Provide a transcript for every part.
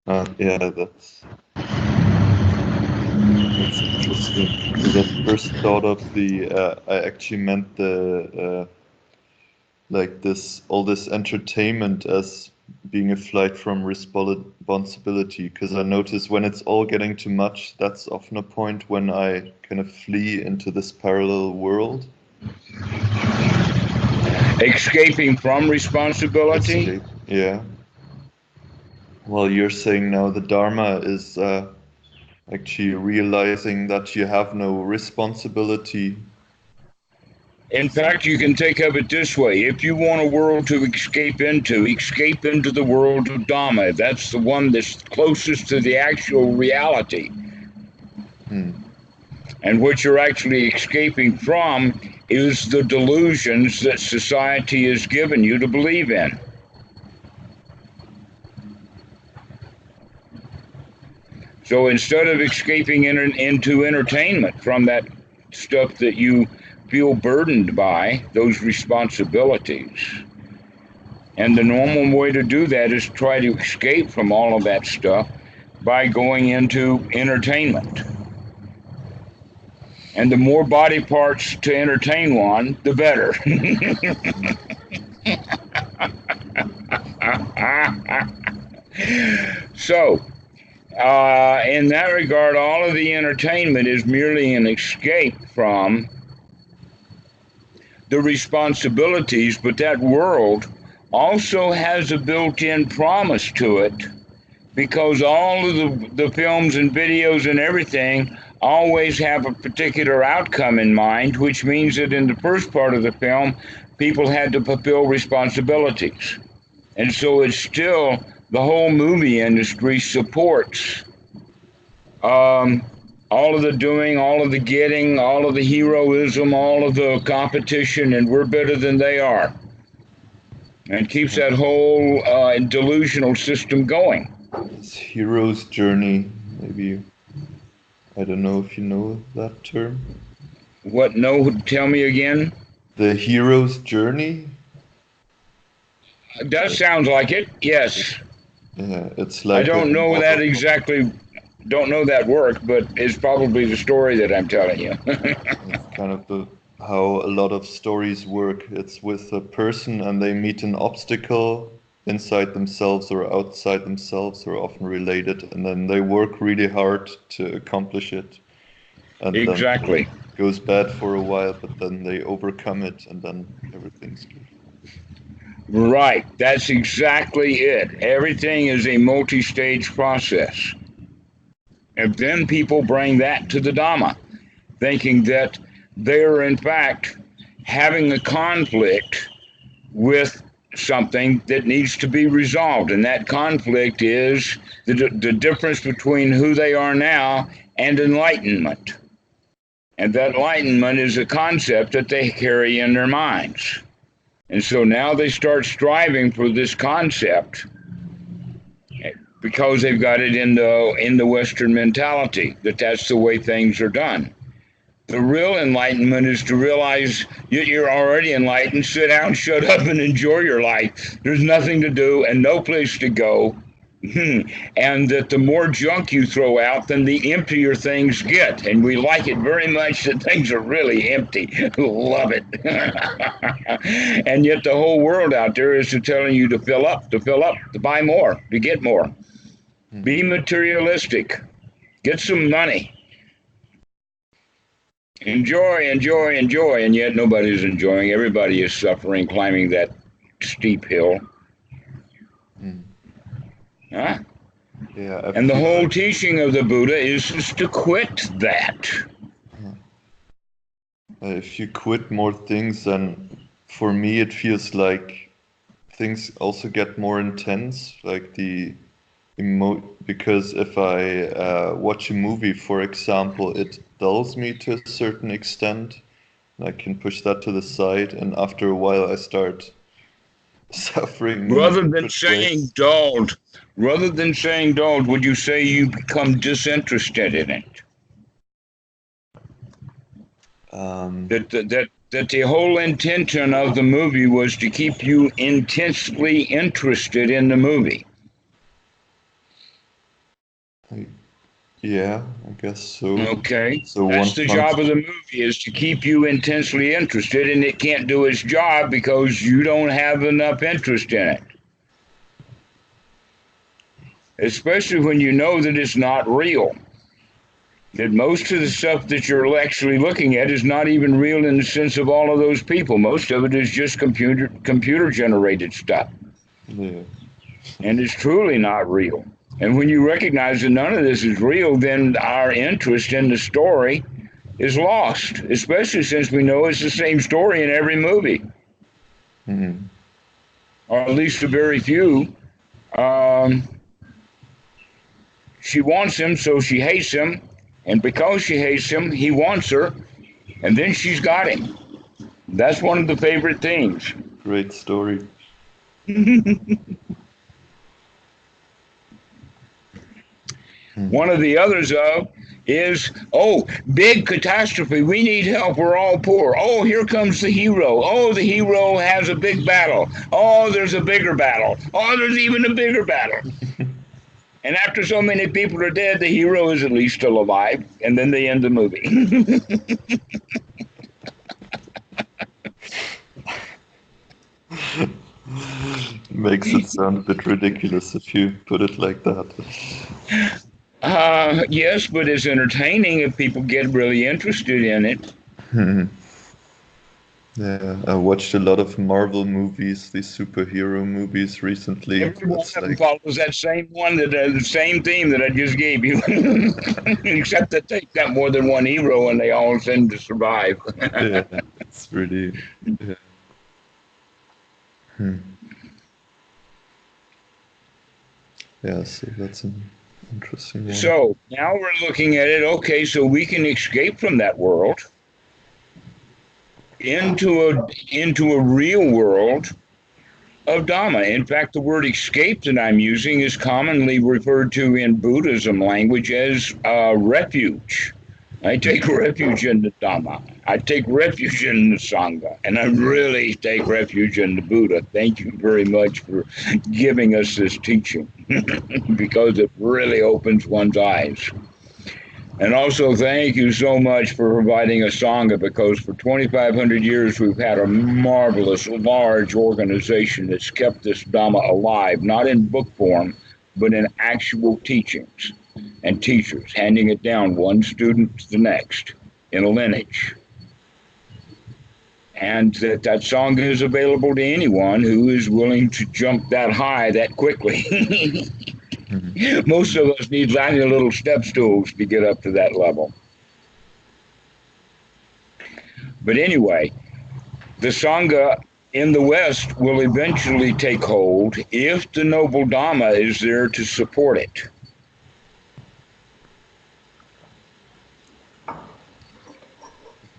Yeah, that's interesting. Because at first thought of I actually meant like all this entertainment as being a flight from responsibility. Because I notice when it's all getting too much, that's often a point when I kind of flee into this parallel world. Escaping from responsibility? Escape. Yeah. Well, you're saying now the Dharma is actually realizing that you have no responsibility. In fact, you can think of it this way. If you want a world to escape into the world of Dhamma. That's the one that's closest to the actual reality. And what you're actually escaping from is the delusions that society has given you to believe in. So instead of escaping into entertainment from that stuff that you feel burdened by, those responsibilities, and the normal way to do that is try to escape from all of that stuff by going into entertainment. And the more body parts to entertain one, the better. So, in that regard, all of the entertainment is merely an escape from the responsibilities, but that world also has a built-in promise to it, because all of the films and videos and everything always have a particular outcome in mind, which means that in the first part of the film, people had to fulfill responsibilities. And so it's still, the whole movie industry supports all of the doing, all of the getting, all of the heroism, all of the competition, and we're better than they are. And keeps that whole delusional system going. It's hero's journey, maybe. I don't know if you know that term. What? No, tell me again. The hero's journey? That sounds like it, yes. Yeah, it's I like a don't know that model. exactly, don't know that work, but it's probably the story that I'm telling you. It's kind of how a lot of stories work. It's with a person and they meet an obstacle inside themselves or outside themselves, or often related, and then they work really hard to accomplish it. And then Exactly. it goes bad for a while, but then they overcome it and then everything's good. Right, that's exactly it. Everything is a multi-stage process. And then people bring that to the Dhamma, thinking that they're in fact having a conflict with something that needs to be resolved. And that conflict is the difference between who they are now and enlightenment. And that enlightenment is a concept that they carry in their minds. And so now they start striving for this concept because they've got it in the Western mentality that that's the way things are done. The real enlightenment is to realize you're already enlightened. Sit down, shut up, and enjoy your life. There's nothing to do and no place to go. And that the more junk you throw out, then the emptier things get. And we like it very much that things are really empty. Love it. And yet the whole world out there is telling you to fill up, to buy more, to get more. Be materialistic. Get some money. Enjoy, enjoy, enjoy, and yet nobody's enjoying. Everybody is suffering, climbing that steep hill. Huh? Yeah, and the whole teaching of the Buddha is just to quit that. If you quit more things, then for me it feels like things also get more intense, like because if I watch a movie, for example, it dulls me to a certain extent. I can push that to the side, and after a while I start suffering in Rather than different saying ways. dulled, would you say you become disinterested in it? That the whole intention of the movie was to keep you intensely interested in the movie. I, yeah, I guess so. Okay, So that's one the comes. job of the movie, is to keep you intensely interested, and it can't do its job because you don't have enough interest in it. Especially when you know that it's not real. That most of the stuff that you're actually looking at is not even real in the sense of all of those people. Most of it is just computer generated stuff, Yeah. and it's truly not real. And when you recognize that none of this is real, then our interest in the story is lost, especially since we know it's the same story in every movie, Mm-hmm. or at least a very few. Um, she wants him, so she hates him, and because she hates him, he wants her, and then she's got him. That's one of the favorite things. Great story. Hmm. One of the others is, oh, big catastrophe. We need help. We're all poor. Oh, here comes the hero. Oh, the hero has a big battle. Oh, there's a bigger battle. Oh, there's even a bigger battle. And after so many people are dead, the hero is at least still alive. And then they end the movie. Makes it sound a bit ridiculous if you put it like that. Yes, but it's entertaining if people get really interested in it. Hmm. Yeah, I watched a lot of Marvel movies, these superhero movies recently. Every one It's of them like, follows that same one, that the same theme that I just gave you, except that they've got more than one hero and they all tend to survive. yeah, it's really, yeah. Hmm. Yeah, so that's an interesting one. So now we're looking at it. Okay, so we can escape from that world into a real world of Dhamma. In fact, the word escape that I'm using is commonly referred to in Buddhism language as refuge. I take refuge in the Dhamma. I take refuge in the Sangha. And I really take refuge in the Buddha. Thank you very much for giving us this teaching because it really opens one's eyes. And also, thank you so much for providing a Sangha, because for 2,500 years we've had a marvelous, large organization that's kept this Dhamma alive, not in book form, but in actual teachings and teachers, handing it down one student to the next in a lineage. And that Sangha is available to anyone who is willing to jump that high that quickly. Mm-hmm. Most of us need tiny little step stools to get up to that level. But anyway, the Sangha in the West will eventually take hold if the Noble Dhamma is there to support it.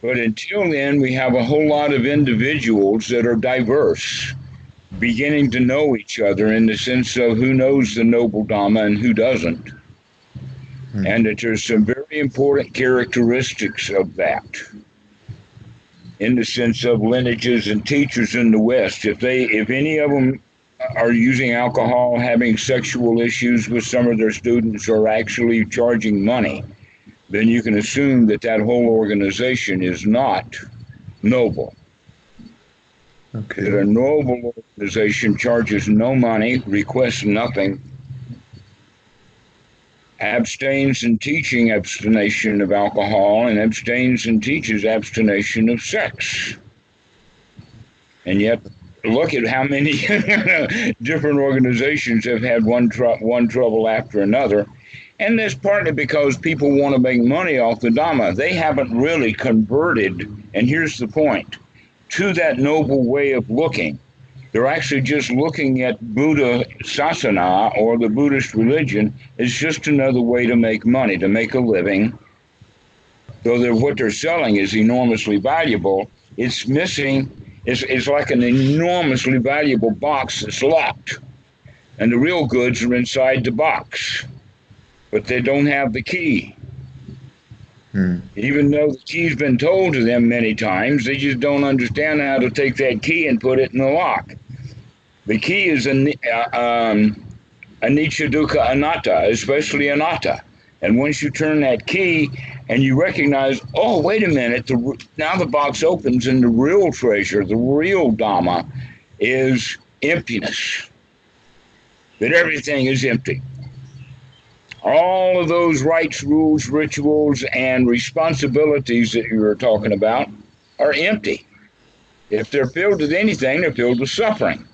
But until then, we have a whole lot of individuals that are diverse, beginning to know each other in the sense of who knows the Noble Dhamma and who doesn't. And that there's some very important characteristics of that in the sense of lineages and teachers in the West. If any of them are using alcohol, having sexual issues with some of their students, or actually charging money, then you can assume that whole organization is not noble. Okay. That a noble organization charges no money, requests nothing, abstains in teaching abstination of alcohol, and abstains and teaches abstination of sex. And yet, look at how many different organizations have had one trouble after another. And that's partly because people want to make money off the Dhamma. They haven't really converted, and here's the point, to that noble way of looking. They're actually just looking at Buddha Sasana, or the Buddhist religion, as just another way to make money, to make a living. Though what they're selling is enormously valuable, it's missing, it's like an enormously valuable box that's locked. And the real goods are inside the box. But they don't have the key. Even though the key's been told to them many times, they just don't understand how to take that key and put it in the lock. The key is a anicca, dukkha, anatta, especially anatta. And once you turn that key and you recognize, oh, wait a minute, now the box opens and the real treasure, the real Dhamma is emptiness, that everything is empty. All of those rites, rules, rituals, and responsibilities that you were talking about are empty. If they're filled with anything, they're filled with suffering.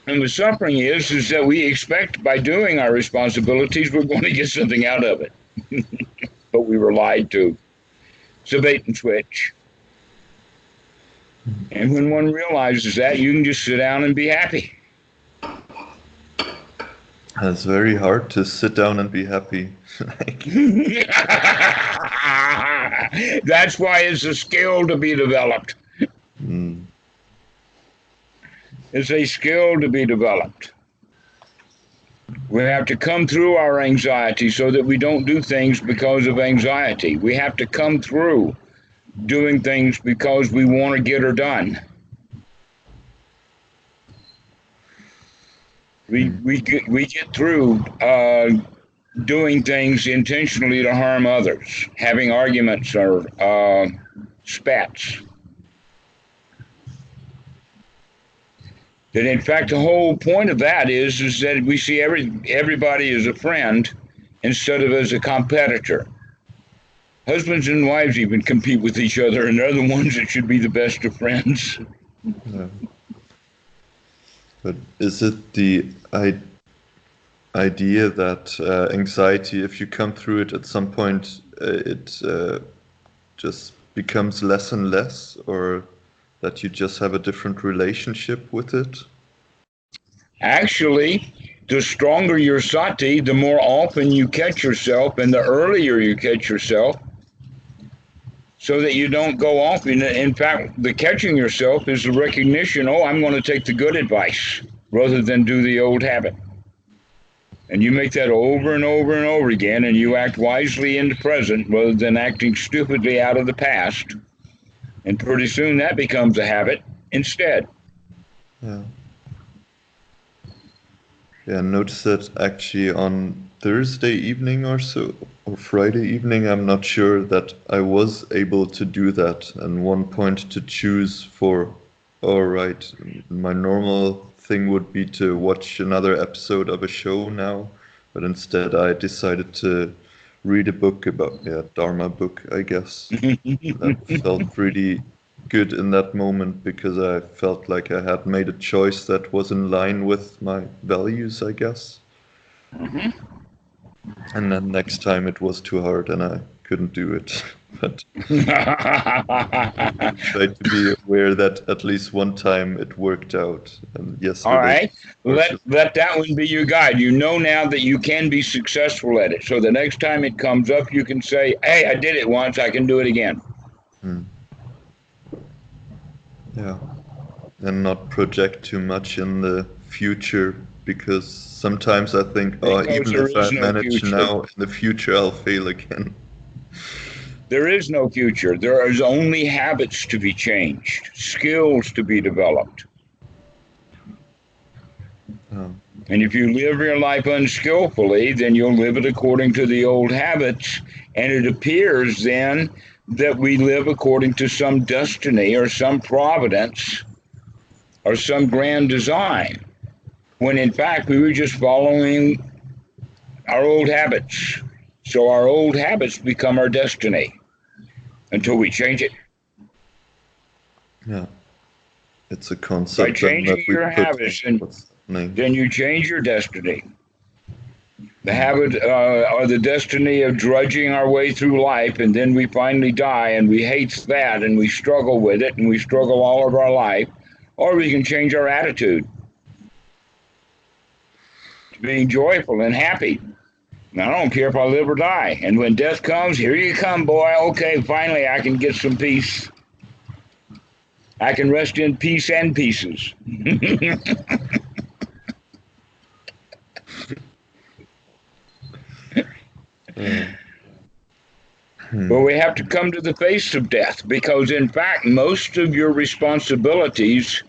And the suffering is that we expect by doing our responsibilities, we're going to get something out of it. But we were lied to. It's a bait and switch. And when one realizes that, you can just sit down and be happy. It's very hard to sit down and be happy. That's why it's a skill to be developed. It's a skill to be developed. We have to come through our anxiety so that we don't do things because of anxiety. We have to come through doing things because we want to get her done. We get through doing things intentionally to harm others, having arguments or spats. That in fact the whole point of that is that we see everybody as a friend instead of as a competitor. Husbands and wives even compete with each other, and they're the ones that should be the best of friends. Yeah. But is it the idea that anxiety, if you come through it at some point, it just becomes less and less, or that you just have a different relationship with it? Actually, the stronger your sati, the more often you catch yourself, and the earlier you catch yourself, so that you don't go off. In fact, the catching yourself is the recognition, oh, I'm going to take the good advice rather than do the old habit. And you make that over and over and over again, and you act wisely in the present rather than acting stupidly out of the past. And pretty soon that becomes a habit instead. Yeah. Yeah, I noticed that actually on Thursday evening or so, or Friday evening, I'm not sure, that I was able to do that. And one point to choose for, all right, my normal thing would be to watch another episode of a show now, but instead I decided to read a book about, Dharma book, I guess. That felt really good in that moment because I felt like I had made a choice that was in line with my values, I guess. And then next time it was too hard and I couldn't do it. But I tried to be aware that at least one time it worked out. And yesterday, all right, let that one be your guide. You know now that you can be successful at it. So the next time it comes up, you can say, hey, I did it once, I can do it again. Yeah, and not project too much in the future, because sometimes I think, oh, even if I manage now, in the future I'll fail again. There is no future. There is only habits to be changed, skills to be developed. And if you live your life unskillfully, then you'll live it according to the old habits, and it appears then that we live according to some destiny or some providence or some grand design, when in fact we were just following our old habits. So our old habits become our destiny until we change it. Yeah, it's a concept. By changing your habits, then you change your destiny. The habit or the destiny of drudging our way through life, and then we finally die and we hate that and we struggle with it and we struggle all of our life. Or we can change our attitude to being joyful and happy. Now, I don't care if I live or die. And when death comes, here you come, boy. Okay, finally I can get some peace. I can rest in peace and pieces. But we have to come to the face of death, because in fact most of your responsibilities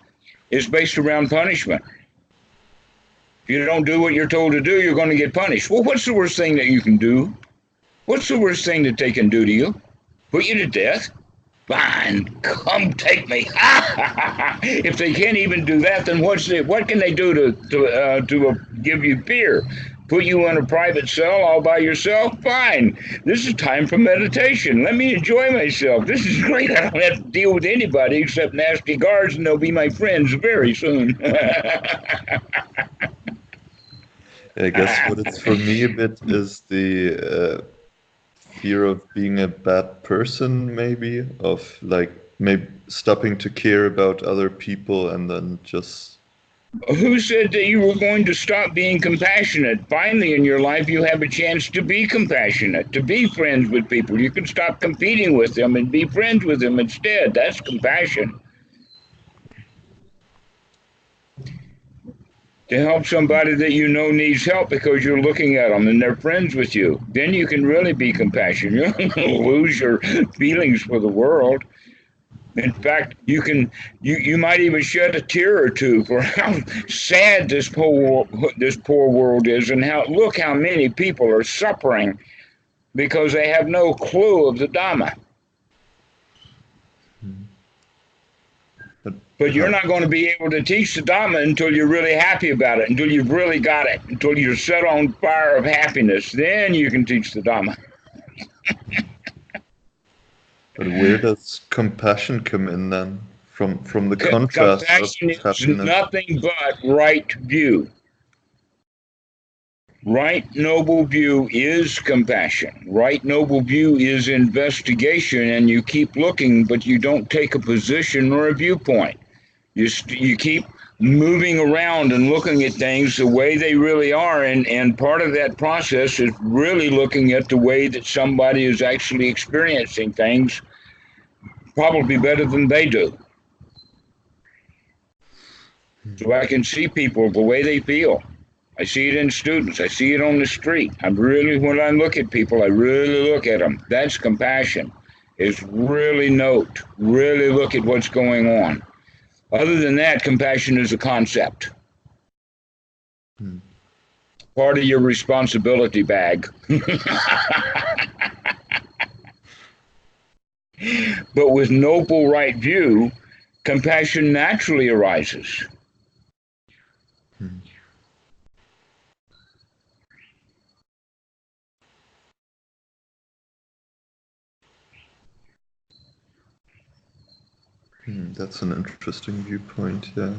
is based around punishment. If you don't do what you're told to do, you're going to get punished. Well, what's the worst thing that you can do? What's the worst thing that they can do to you? Put you to death? Fine, come take me. If they can't even do that, then what can they do to give you fear? Put you in a private cell all by yourself? Fine. This is time for meditation. Let me enjoy myself. This is great. I don't have to deal with anybody except nasty guards, and they'll be my friends very soon. I guess what it's for me a bit is the fear of being a bad person, maybe, of like maybe stopping to care about other people and then just. Who said that you were going to stop being compassionate? Finally, in your life, you have a chance to be compassionate, to be friends with people. You can stop competing with them and be friends with them instead. That's compassion. To help somebody that you know needs help because you're looking at them and they're friends with you. Then you can really be compassionate. You don't lose your feelings for the world. In fact, you might even shed a tear or two for how sad this poor world is, and look how many people are suffering because they have no clue of the Dhamma. But you're not going to be able to teach the Dhamma until you're really happy about it, until you've really got it, until you're set on fire of happiness. Then you can teach the Dhamma. But where does compassion come in then? From the contrast compassion of happiness? Is nothing but right view. Right noble view is compassion. Right noble view is investigation, and you keep looking, but you don't take a position or a viewpoint. You keep moving around and looking at things the way they really are, and part of that process is really looking at the way that somebody is actually experiencing things probably better than they do. So I can see people the way they feel. I see it in students. I see it on the street. When I look at people, I really look at them. That's compassion, is really really look at what's going on. Other than that, compassion is a concept. Part of your responsibility bag. But with noble right view, compassion naturally arises. That's an interesting viewpoint, yeah.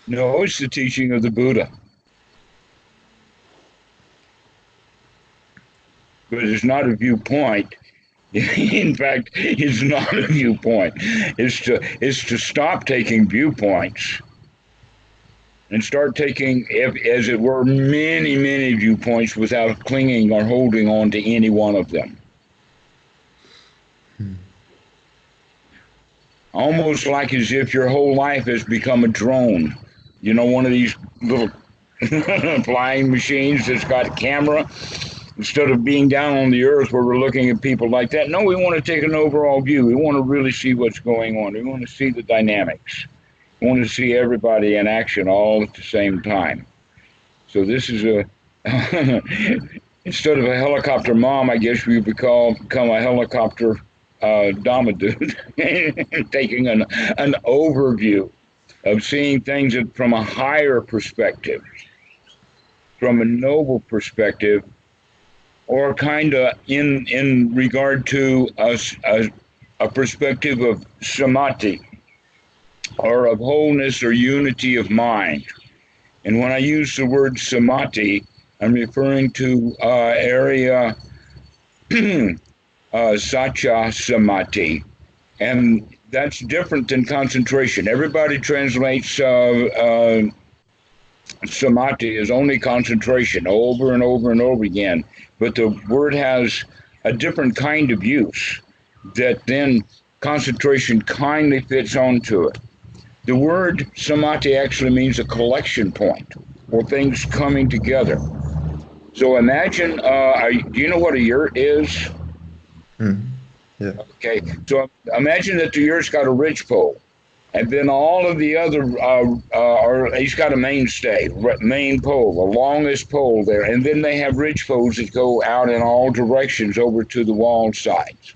No, it's the teaching of the Buddha. But it's not a viewpoint. In fact, it's not a viewpoint. It's to stop taking viewpoints and start taking, as it were, many, many viewpoints without clinging or holding on to any one of them. Almost like as if your whole life has become a drone. You know, one of these little flying machines that's got a camera. Instead of being down on the earth where we're looking at people like that, no, we want to take an overall view. We want to really see what's going on. We want to see the dynamics. We want to see everybody in action all at the same time. So this is instead of a helicopter mom, I guess we become a helicopter Dhamma dude, taking an overview of seeing things from a higher perspective, from a noble perspective, or kind of in regard to a perspective of Sumati, or of wholeness or unity of mind. And when I use the word Sumati, I'm referring to area Sacha Samadhi, and that's different than concentration. Everybody translates Samadhi as only concentration over and over and over again, but the word has a different kind of use that then concentration kindly fits onto it. The word Samadhi actually means a collection point, or things coming together. So imagine, do you know what a yurt is? Yeah. Okay, so imagine that the yurt's got a ridgepole, And then all of the other, he's got a mainstay, main pole, the longest pole there. And then they have ridge poles that go out in all directions over to the wall sides.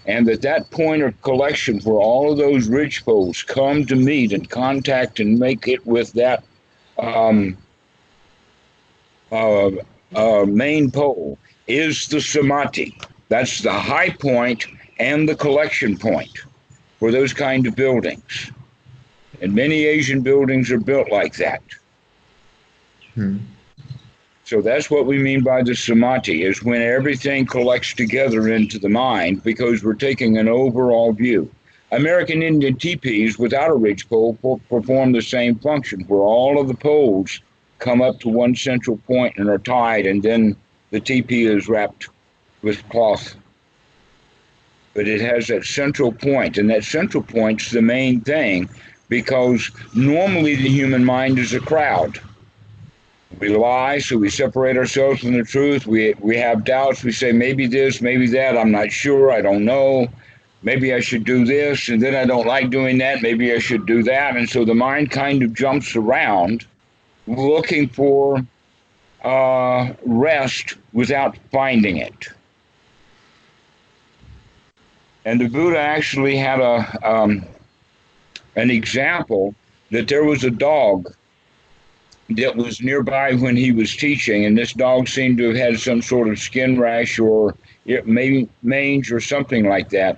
And at that point of collection where all of those ridge poles come to meet and contact and make it with that main pole is the Sumati. That's the high point and the collection point for those kind of buildings. And many Asian buildings are built like that. So that's what we mean by the Sumati, is when everything collects together into the mind because we're taking an overall view. American Indian teepees without a ridge pole perform the same function, where all of the poles come up to one central point and are tied, and then the teepee is wrapped with cloth. But it has that central point, and that central point's the main thing, because normally the human mind is a crowd. We lie, so we separate ourselves from the truth. We have doubts. We say, maybe this, maybe that. I'm not sure. I don't know. Maybe I should do this, and then I don't like doing that. Maybe I should do that. And so the mind kind of jumps around looking for rest without finding it. And the Buddha actually had an example that there was a dog that was nearby when he was teaching, and this dog seemed to have had some sort of skin rash or mange or something like that.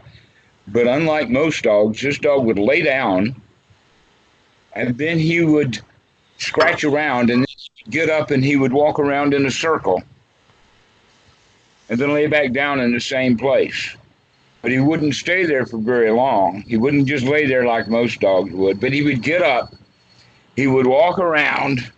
But unlike most dogs, this dog would lay down, and then he would scratch around, and then he'd get up and he would walk around in a circle, and then lay back down in the same place. But he wouldn't stay there for very long. He wouldn't just lay there like most dogs would, but he would get up, he would walk around,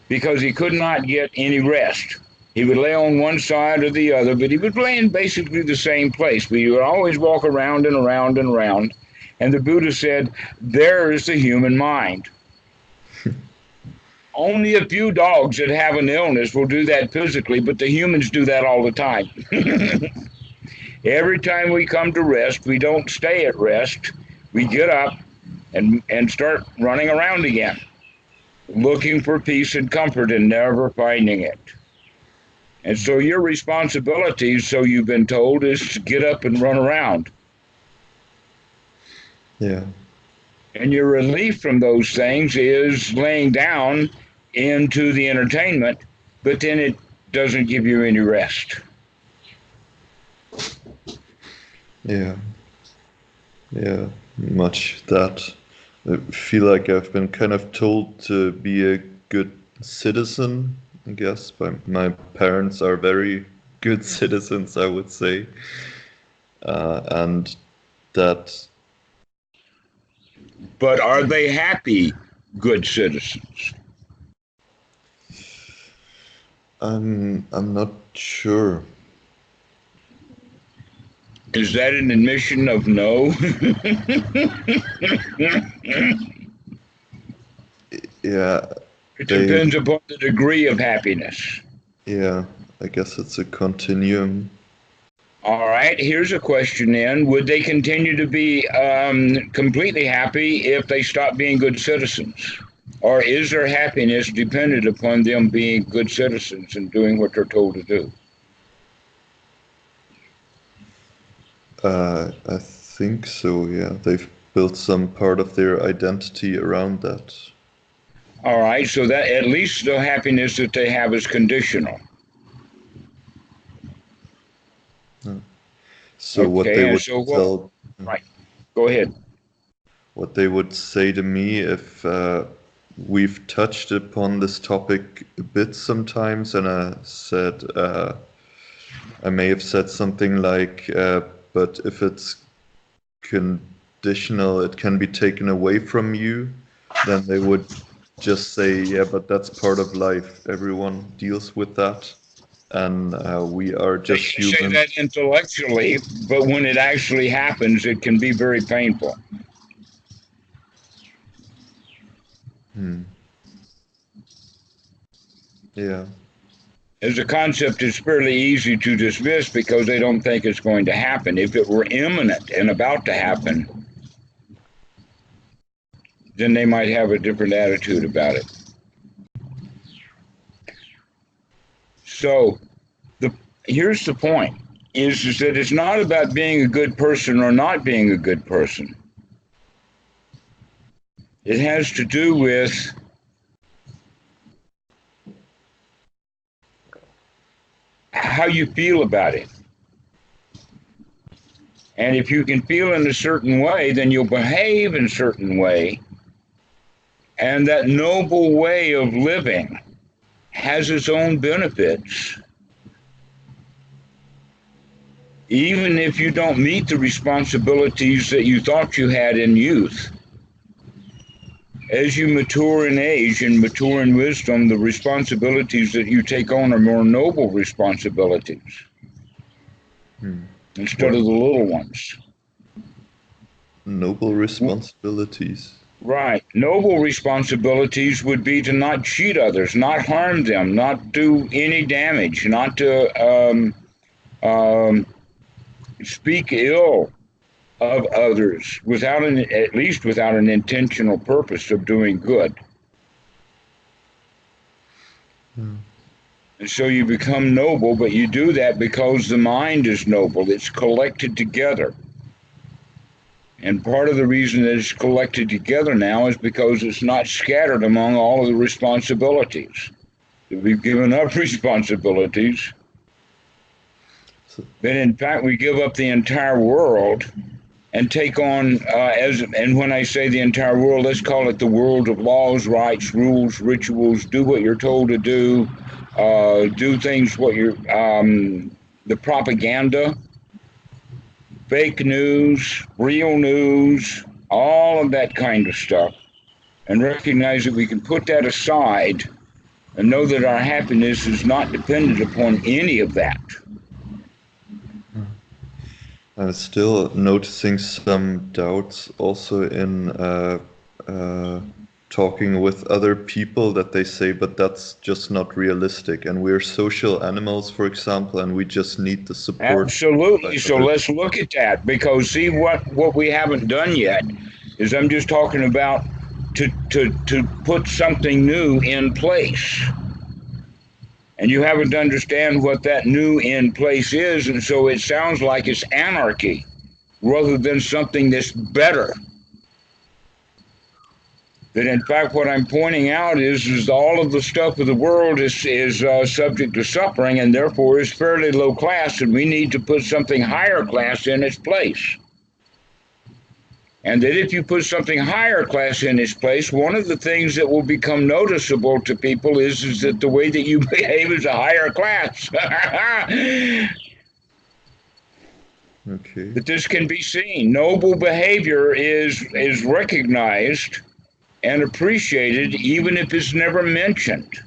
because he could not get any rest. He would lay on one side or the other, but he would lay in basically the same place. But he would always walk around and around and around. And the Buddha said, there is the human mind. Only a few dogs that have an illness will do that physically, but the humans do that all the time. Every time we come to rest, we don't stay at rest. We get up and start running around again, looking for peace and comfort and never finding it. And so your responsibility, so you've been told, is to get up and run around. Yeah. And your relief from those things is laying down into the entertainment, but then it doesn't give you any rest. Yeah. Yeah, much that. I feel like I've been kind of told to be a good citizen, I guess. My parents are very good citizens, I would say. And that... But are they happy, good citizens? I'm not sure. Is that an admission of no? Yeah. It depends upon the degree of happiness. Yeah, I guess it's a continuum. All right, here's a question then. Would they continue to be completely happy if they stop being good citizens? Or is their happiness dependent upon them being good citizens and doing what they're told to do? I think so, yeah. They've built some part of their identity around that. All right, so that at least the happiness that they have is conditional. So okay, what they would tell... Right, go ahead. What they would say to me if we've touched upon this topic a bit sometimes, and I said, I may have said something like, but if it's conditional, it can be taken away from you, then they would just say, yeah, but that's part of life. Everyone deals with that. And we are just human. You say that intellectually, but when it actually happens, it can be very painful. Yeah. As a concept, it's fairly easy to dismiss because they don't think it's going to happen. If it were imminent and about to happen, then they might have a different attitude about it. So here's the point, is that it's not about being a good person or not being a good person. It has to do with how you feel about it. And if you can feel in a certain way, then you'll behave in a certain way. And that noble way of living has its own benefits. Even if you don't meet the responsibilities that you thought you had in youth, as you mature in age and mature in wisdom, the responsibilities that you take on are more noble responsibilities instead of the little ones. Noble responsibilities. Right. Noble responsibilities would be to not cheat others, not harm them, not do any damage, not to speak ill of others at least without an intentional purpose of doing good. And so you become noble, but you do that because the mind is noble. It's collected together. And part of the reason that it's collected together now is because it's not scattered among all of the responsibilities. If we've given up responsibilities, then in fact we give up the entire world and take on, and when I say the entire world, let's call it the world of laws, rights, rules, rituals, do what you're told to do things what you're, the propaganda, fake news, real news, all of that kind of stuff, and recognize that we can put that aside and know that our happiness is not dependent upon any of that. I'm still noticing some doubts also in talking with other people, that they say, but that's just not realistic. And we're social animals, for example, and we just need the support. Absolutely. So let's look at that, because see what we haven't done yet is I'm just talking about to put something new in place. And you haven't to understand what that new in place is, and so it sounds like it's anarchy rather than something that's better. That in fact what I'm pointing out is all of the stuff of the world is subject to suffering and therefore is fairly low class, and we need to put something higher class in its place. And that if you put something higher class in its place, one of the things that will become noticeable to people is that the way that you behave is a higher class. Okay. That this can be seen. Noble behavior is recognized and appreciated even if it's never mentioned.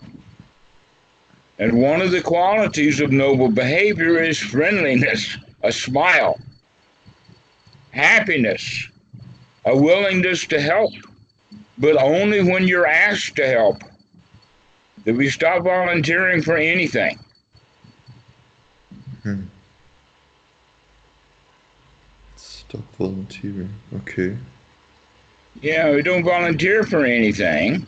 And one of the qualities of noble behavior is friendliness, a smile, happiness, a willingness to help, but only when you're asked to help. That we stop volunteering for anything. Stop volunteering. Okay. Yeah, we don't volunteer for anything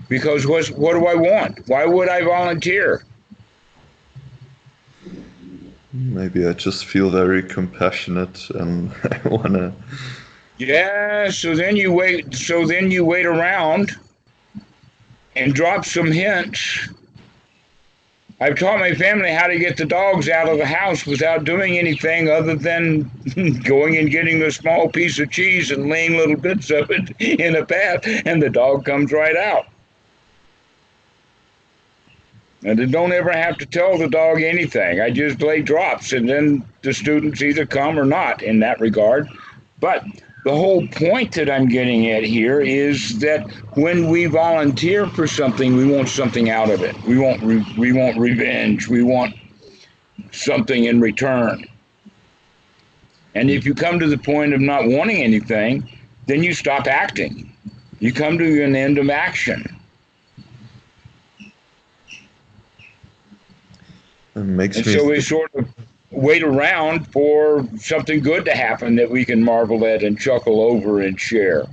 because what do I want? Why would I volunteer? Maybe I just feel very compassionate and I want to. Yeah, so then you wait around and drop some hints. I've taught my family how to get the dogs out of the house without doing anything other than going and getting a small piece of cheese and laying little bits of it in a path, and the dog comes right out. And I don't ever have to tell the dog anything. I just lay drops, and then the students either come or not in that regard. But the whole point that I'm getting at here is that when we volunteer for something, we want something out of it. We want revenge. We want something in return. And if you come to the point of not wanting anything, then you stop acting. You come to an end of action. And so we sort of wait around for something good to happen that we can marvel at and chuckle over and share.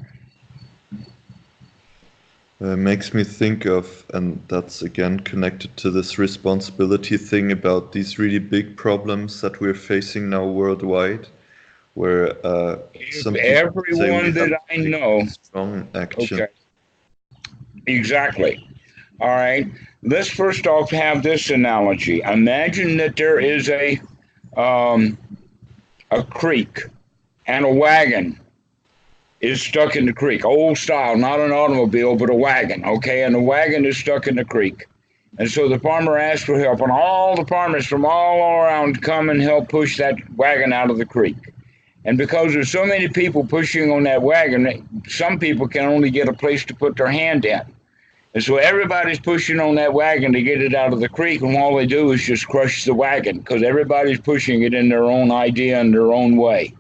Makes me think of, and that's again connected to this responsibility thing about these really big problems that we're facing now worldwide, where If some people say we everyone have that I to take know, strong action. okay, exactly. All right. Let's first off have this analogy. Imagine that there is um, a creek and a wagon is stuck in the creek, old style, not an automobile, but a wagon, okay? And the wagon is stuck in the creek. And so the farmer asks for help, and all the farmers from all around come and help push that wagon out of the creek. And because there's so many people pushing on that wagon, some people can only get a place to put their hand in. And so everybody's pushing on that wagon to get it out of the creek, and all they do is just crush the wagon because everybody's pushing it in their own idea and their own way.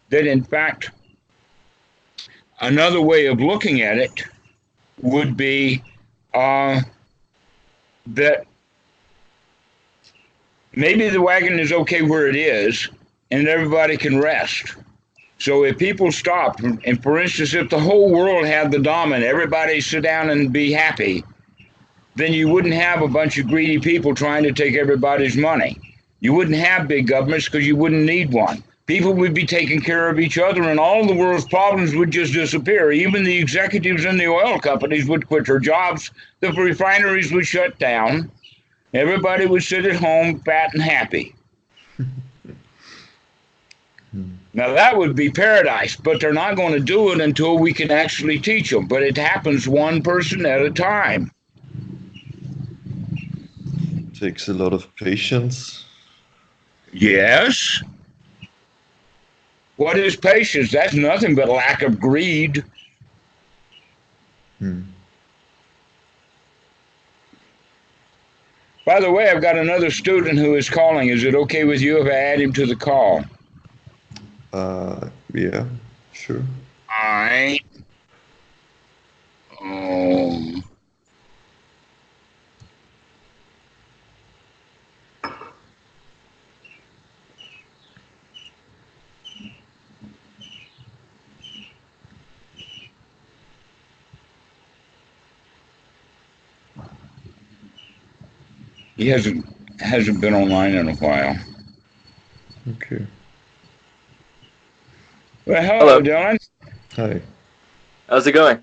That in fact, another way of looking at it would be that maybe the wagon is okay where it is and everybody can rest. So if people stop, and for instance, if the whole world had the Dhamma and everybody sit down and be happy, then you wouldn't have a bunch of greedy people trying to take everybody's money. You wouldn't have big governments because you wouldn't need one. People would be taking care of each other and all the world's problems would just disappear. Even the executives in the oil companies would quit their jobs. The refineries would shut down. Everybody would sit at home fat and happy. Now that would be paradise, but they're not going to do it until we can actually teach them. But it happens one person at a time. Takes a lot of patience. Yes. What is patience? That's nothing but lack of greed. By the way, I've got another student who is calling. Is it okay with you if I add him to the call? Yeah, sure. All right. He hasn't been online in a while. Okay. Well, hello, Dylan. Hi. How's it going?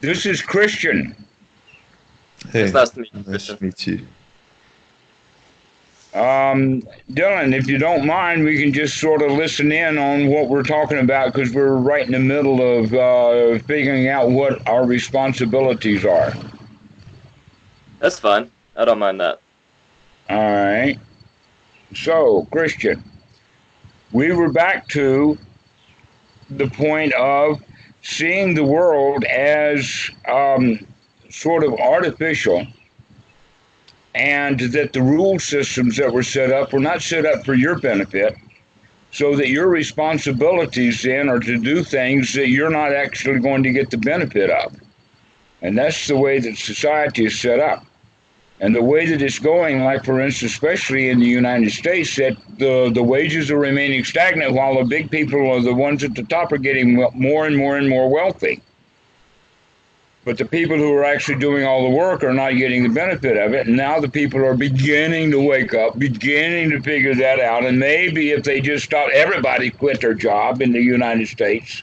This is Christian. Hey. It's nice to meet you, Nice Christian. to meet you. Dylan, if you don't mind, we can just sort of listen in on what we're talking about because we're right in the middle of figuring out what our responsibilities are. That's fine. I don't mind that. All right. So, Christian, we were back to the point of seeing the world as sort of artificial, and that the rule systems that were set up were not set up for your benefit, so that your responsibilities then are to do things that you're not actually going to get the benefit of. And that's the way that society is set up. And the way that it's going, like for instance, especially in the United States, that the wages are remaining stagnant while the big people are the ones at the top are getting more and more and more wealthy. But the people who are actually doing all the work are not getting the benefit of it. And now the people are beginning to wake up, beginning to figure that out. And maybe if they just stop, everybody quit their job in the United States,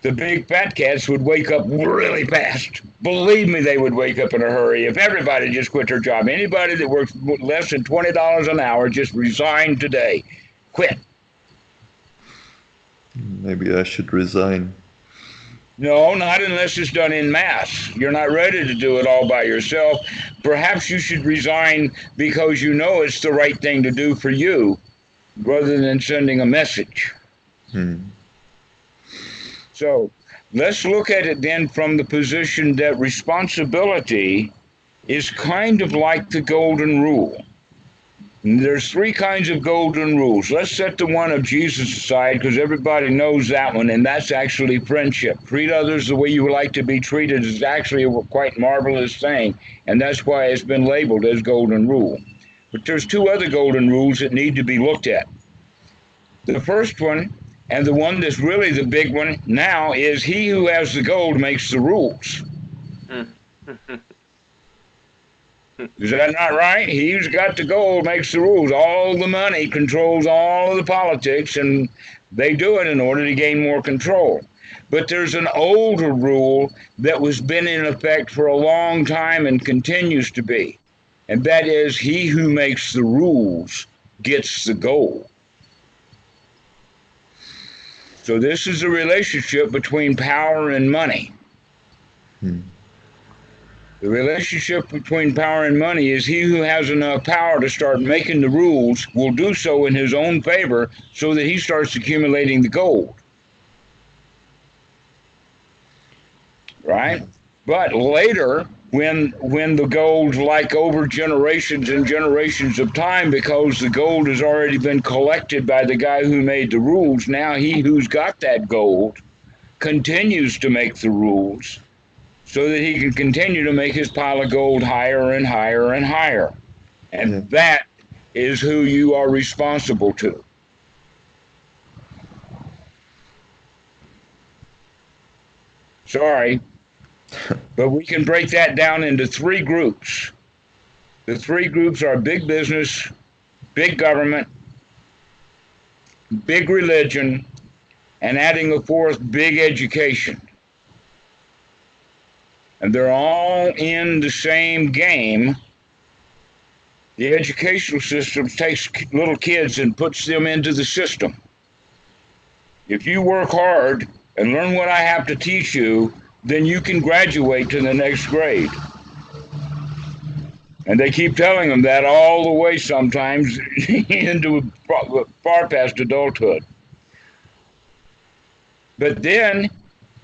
the big fat cats would wake up really fast. Believe me, they would wake up in a hurry if everybody just quit their job. Anybody that works less than $20 an hour, just resign today. Quit. Maybe I should resign. No, not unless it's done in mass. You're not ready to do it all by yourself. Perhaps you should resign because you know it's the right thing to do for you, rather than sending a message. So let's look at it then from the position that responsibility is kind of like the golden rule. And there's three kinds of golden rules. Let's set the one of Jesus aside because everybody knows that one, and that's actually friendship. Treat others the way you would like to be treated is actually a quite marvelous thing, and that's why it's been labeled as golden rule. But there's two other golden rules that need to be looked at. The first one And the one that's really the big one now is he who has the gold makes the rules. Is that not right? He who's got the gold makes the rules. All the money controls all of the politics, and they do it in order to gain more control. But there's an older rule that was been in effect for a long time and continues to be. And that is, he who makes the rules gets the gold. So this is a relationship between power and money. The relationship between power and money is he who has enough power to start making the rules will do so in his own favor so that he starts accumulating the gold. Right? But later, when the gold's like over generations and generations of time, because the gold has already been collected by the guy who made the rules, now he who's got that gold continues to make the rules so that he can continue to make his pile of gold higher and higher and higher. And that is who you are responsible to. Sorry, but we can break that down into three groups. The three groups are big business, big government, big religion, and adding a fourth, big education. And they're all in the same game. The educational system takes little kids and puts them into the system. If you work hard and learn what I have to teach you, then you can graduate to the next grade. And they keep telling them that all the way sometimes into far past adulthood. But then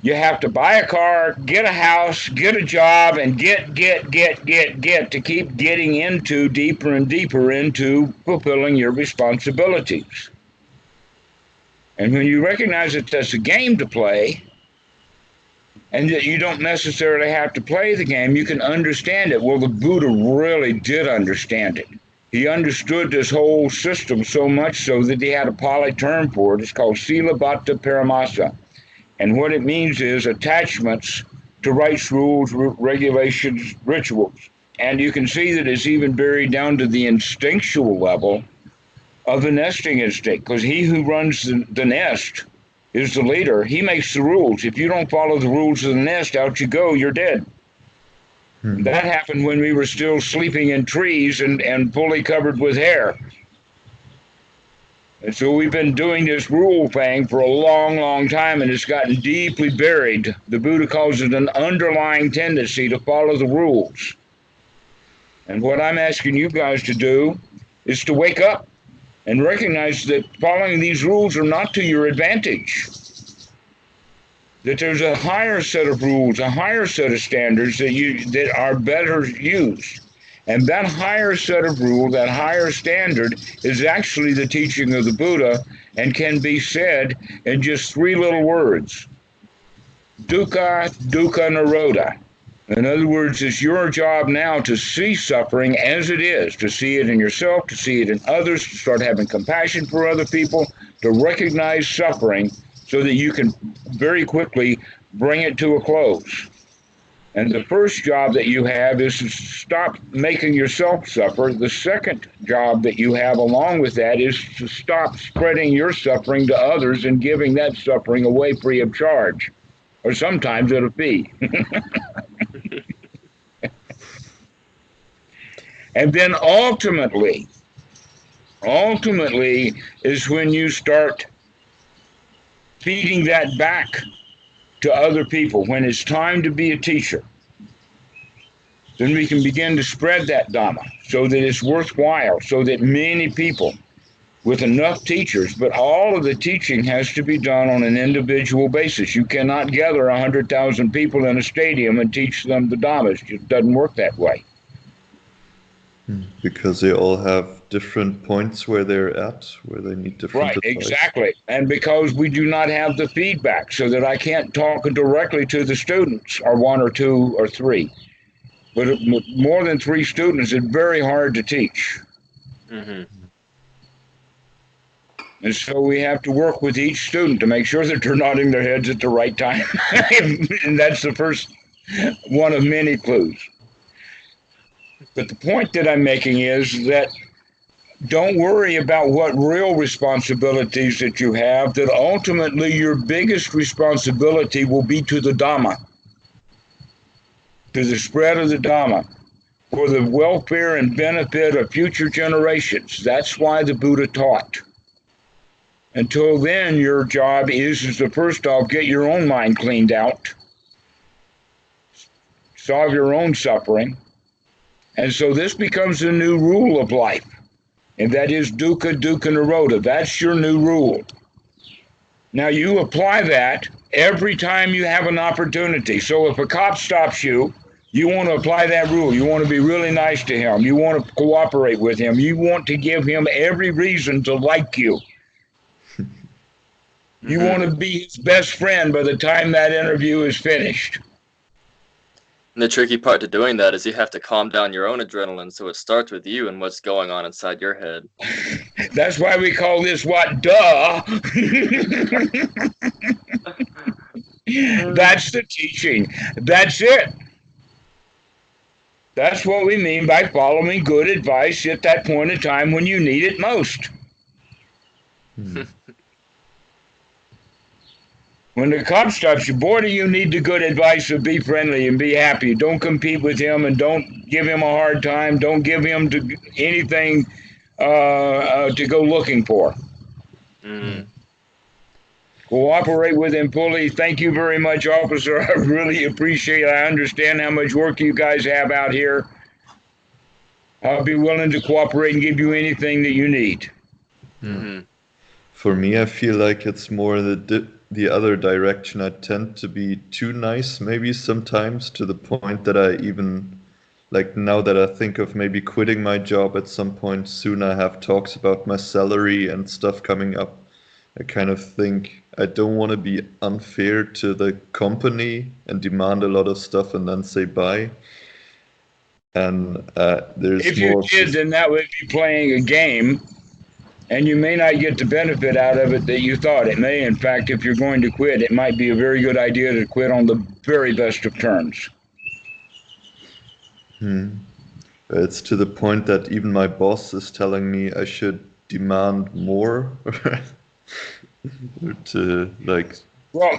you have to buy a car, get a house, get a job, and get to keep getting into deeper and deeper into fulfilling your responsibilities. And when you recognize that that's a game to play, and that you don't necessarily have to play the game, you can understand it. Well, the Buddha really did understand it. He understood this whole system so much so that he had a Pali term for it. It's called Sila Bhatta Paramasa. And what it means is attachments to rites, rules, regulations, rituals. And you can see that it's even buried down to the instinctual level of the nesting instinct, because he who runs the nest is the leader. He makes the rules. If you don't follow the rules of the nest, out you go, you're dead. That happened when we were still sleeping in trees and fully covered with hair. And so we've been doing this rule thing for a long, long time, and it's gotten deeply buried. The Buddha calls it an underlying tendency to follow the rules. And what I'm asking you guys to do is to wake up and recognize that following these rules are not to your advantage. That there's a higher set of rules, a higher set of standards that are better used. And that higher set of rules, that higher standard, is actually the teaching of the Buddha and can be said in just three little words. Dukkha, dukkha nirodha. In other words, it's your job now to see suffering as it is, to see it in yourself, to see it in others, to start having compassion for other people, to recognize suffering so that you can very quickly bring it to a close. And the first job that you have is to stop making yourself suffer. The second job that you have along with that is to stop spreading your suffering to others and giving that suffering away free of charge, or sometimes at a fee. And then ultimately is when you start feeding that back to other people. When it's time to be a teacher, then we can begin to spread that Dhamma so that it's worthwhile, so that many people with enough teachers, but all of the teaching has to be done on an individual basis. You cannot gather 100,000 people in a stadium and teach them the Dhamma. It just doesn't work that way. Because they all have different points where they're at, where they need different advice. advice. Exactly. And because we do not have the feedback, so that I can't talk directly to the students, or one or two or three. But more than 3 students, it's very hard to teach. And And so we have to work with each student to make sure that they're nodding their heads at the right time. And that's the first one of many clues. But the point that I'm making is that don't worry about what real responsibilities that you have, that ultimately your biggest responsibility will be to the Dhamma, to the spread of the Dhamma, for the welfare and benefit of future generations. That's why the Buddha taught. Until then, your job is to first off, get your own mind cleaned out, solve your own suffering. And so this becomes a new rule of life. And that is dukkha, dukkha, nirodha. That's your new rule. Now you apply that every time you have an opportunity. So if a cop stops you, you want to apply that rule. You want to be really nice to him. You want to cooperate with him. You want to give him every reason to like you. You want to be his best friend by the time that interview is finished. And the tricky part to doing that is you have to calm down your own adrenaline, so it starts with you and what's going on inside your head. That's why we call this what? Duh. That's the teaching. That's it. That's what we mean by following good advice at that point in time when you need it most. When the cop stops you, boy, do you need the good advice of be friendly and be happy. Don't compete with him and don't give him a hard time. Don't give him anything to go looking for. Cooperate with him fully. Thank you very much, officer. I really appreciate it. I understand how much work you guys have out here. I'll be willing to cooperate and give you anything that you need. For me, I feel like it's more the other direction. I tend to be too nice, maybe sometimes, to the point that I even, like now that I think of maybe quitting my job at some point soon, I have talks about my salary and stuff coming up. I kind of think I don't want to be unfair to the company and demand a lot of stuff and then say bye. And there's if you did, then that would be playing a game. And you may not get the benefit out of it that you thought. It may, in fact, if you're going to quit, it might be a very good idea to quit on the very best of terms. It's to the point that even my boss is telling me I should demand more. To like. Well,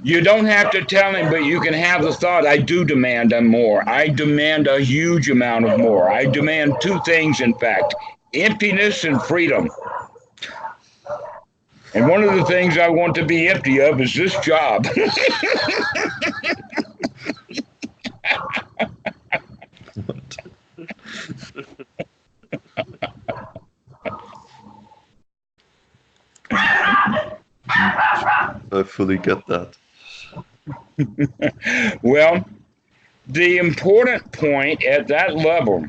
you don't have to tell him, but you can have the thought, I do demand more. I demand a huge amount of more. I demand two things, in fact. Emptiness and freedom. And one of the things I want to be empty of is this job. I fully get that. Well, the important point at that level,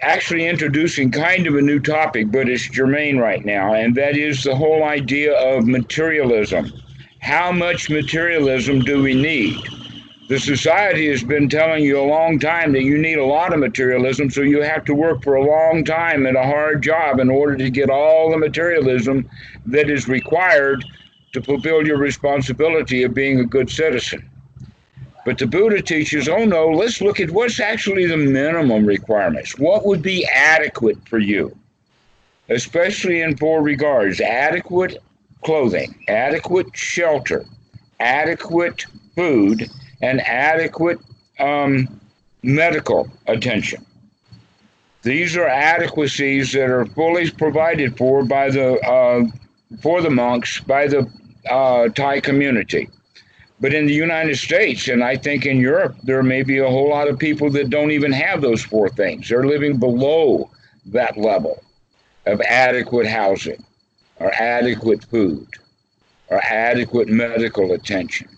actually introducing kind of a new topic, but it's germane right now, and that is the whole idea of materialism. How much materialism do we need? The society has been telling you a long time that you need a lot of materialism, so you have to work for a long time and a hard job in order to get all the materialism that is required to fulfill your responsibility of being a good citizen. But the Buddha teaches, oh no, let's look at what's actually the minimum requirements. What would be adequate for you? Especially in four regards: adequate clothing, adequate shelter, adequate food, and adequate medical attention. These are adequacies that are fully provided for by the monks, by the Thai community. But in the United States, and I think in Europe, there may be a whole lot of people that don't even have those four things. They're living below that level of adequate housing, or adequate food, or adequate medical attention.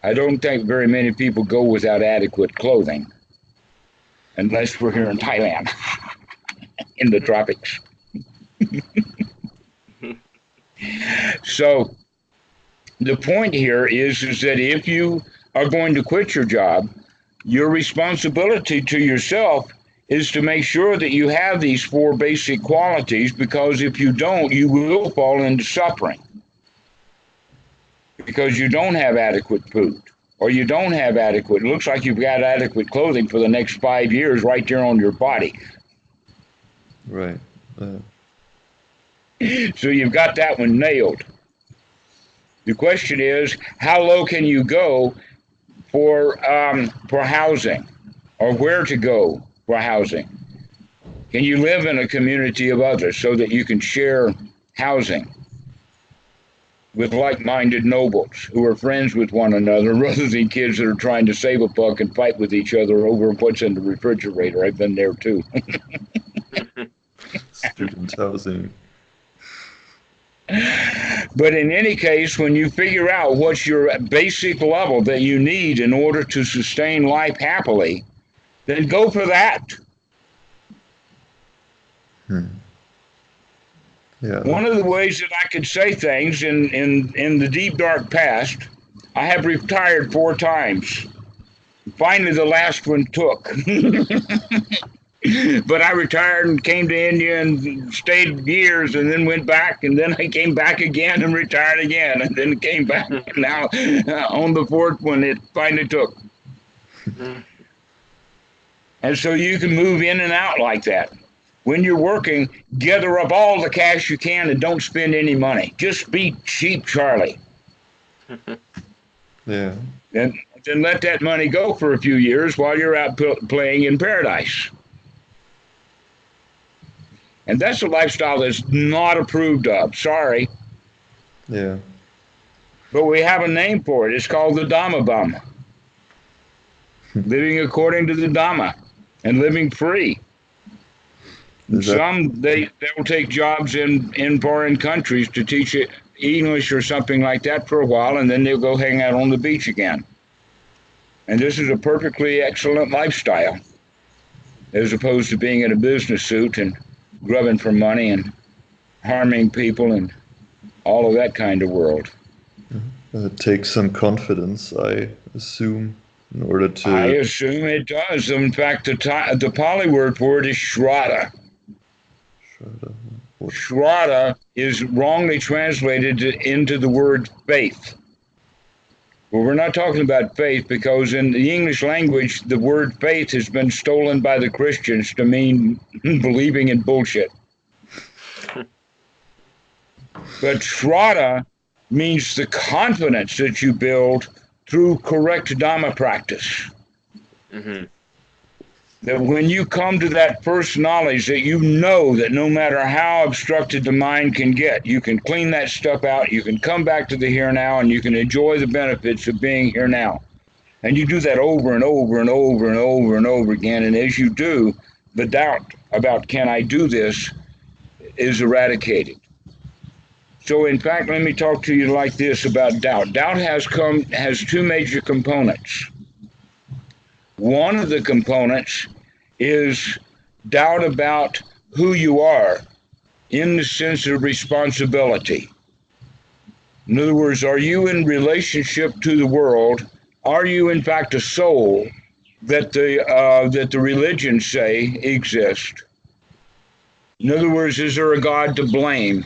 I don't think very many people go without adequate clothing, unless we're here in Thailand, in the tropics. So the point here is that if you are going to quit your job, your responsibility to yourself is to make sure that you have these four basic qualities, because if you don't, you will fall into suffering. Because you don't have adequate food, or you don't have adequate, it looks like you've got adequate clothing for the next 5 years right there on your body. Right. So you've got that one nailed. The question is, how low can you go for housing, or where to go for housing? Can you live in a community of others so that you can share housing with like-minded nobles who are friends with one another, rather than kids that are trying to save a buck and fight with each other over what's in the refrigerator? I've been there too. Student housing. But in any case, when you figure out what's your basic level that you need in order to sustain life happily, then go for that. Yeah. One of the ways that I could say things in the deep, dark past, I have retired 4 times. Finally, the last one took. But I retired and came to India and stayed years, and then went back, and then I came back again and retired again, and then came back. Now, on the 4th one, it finally took. And so you can move in and out like that. When you're working, gather up all the cash you can and don't spend any money. Just be cheap, Charlie. Yeah. And then let that money go for a few years while you're out playing in paradise. And that's a lifestyle that's not approved of. Sorry. Yeah. But we have a name for it. It's called the Dhamma. Living according to the Dhamma and living free. Some, they'll take jobs in foreign countries to teach English or something like that for a while, and then they'll go hang out on the beach again. And this is a perfectly excellent lifestyle, as opposed to being in a business suit and grubbing for money and harming people and all of that kind of world. It takes some confidence, I assume, in order to... I assume it does. In fact, the Pali word for it is Shraddha. Shraddha is wrongly translated into the word faith. Well, we're not talking about faith, because in the English language, the word faith has been stolen by the Christians to mean believing in bullshit. But Shraddha means the confidence that you build through correct Dhamma practice. Mm-hmm. That when you come to that first knowledge, that you know that no matter how obstructed the mind can get, you can clean that stuff out, you can come back to the here now, and you can enjoy the benefits of being here now. And you do that over and over and over and over and over again. And as you do, the doubt about can I do this is eradicated. So in fact, let me talk to you like this about doubt. Doubt has 2 major components. One of the components is doubt about who you are in the sense of responsibility. In other words, are you in relationship to the world? Are you in fact a soul that the religions say exists? In other words, is there a God to blame?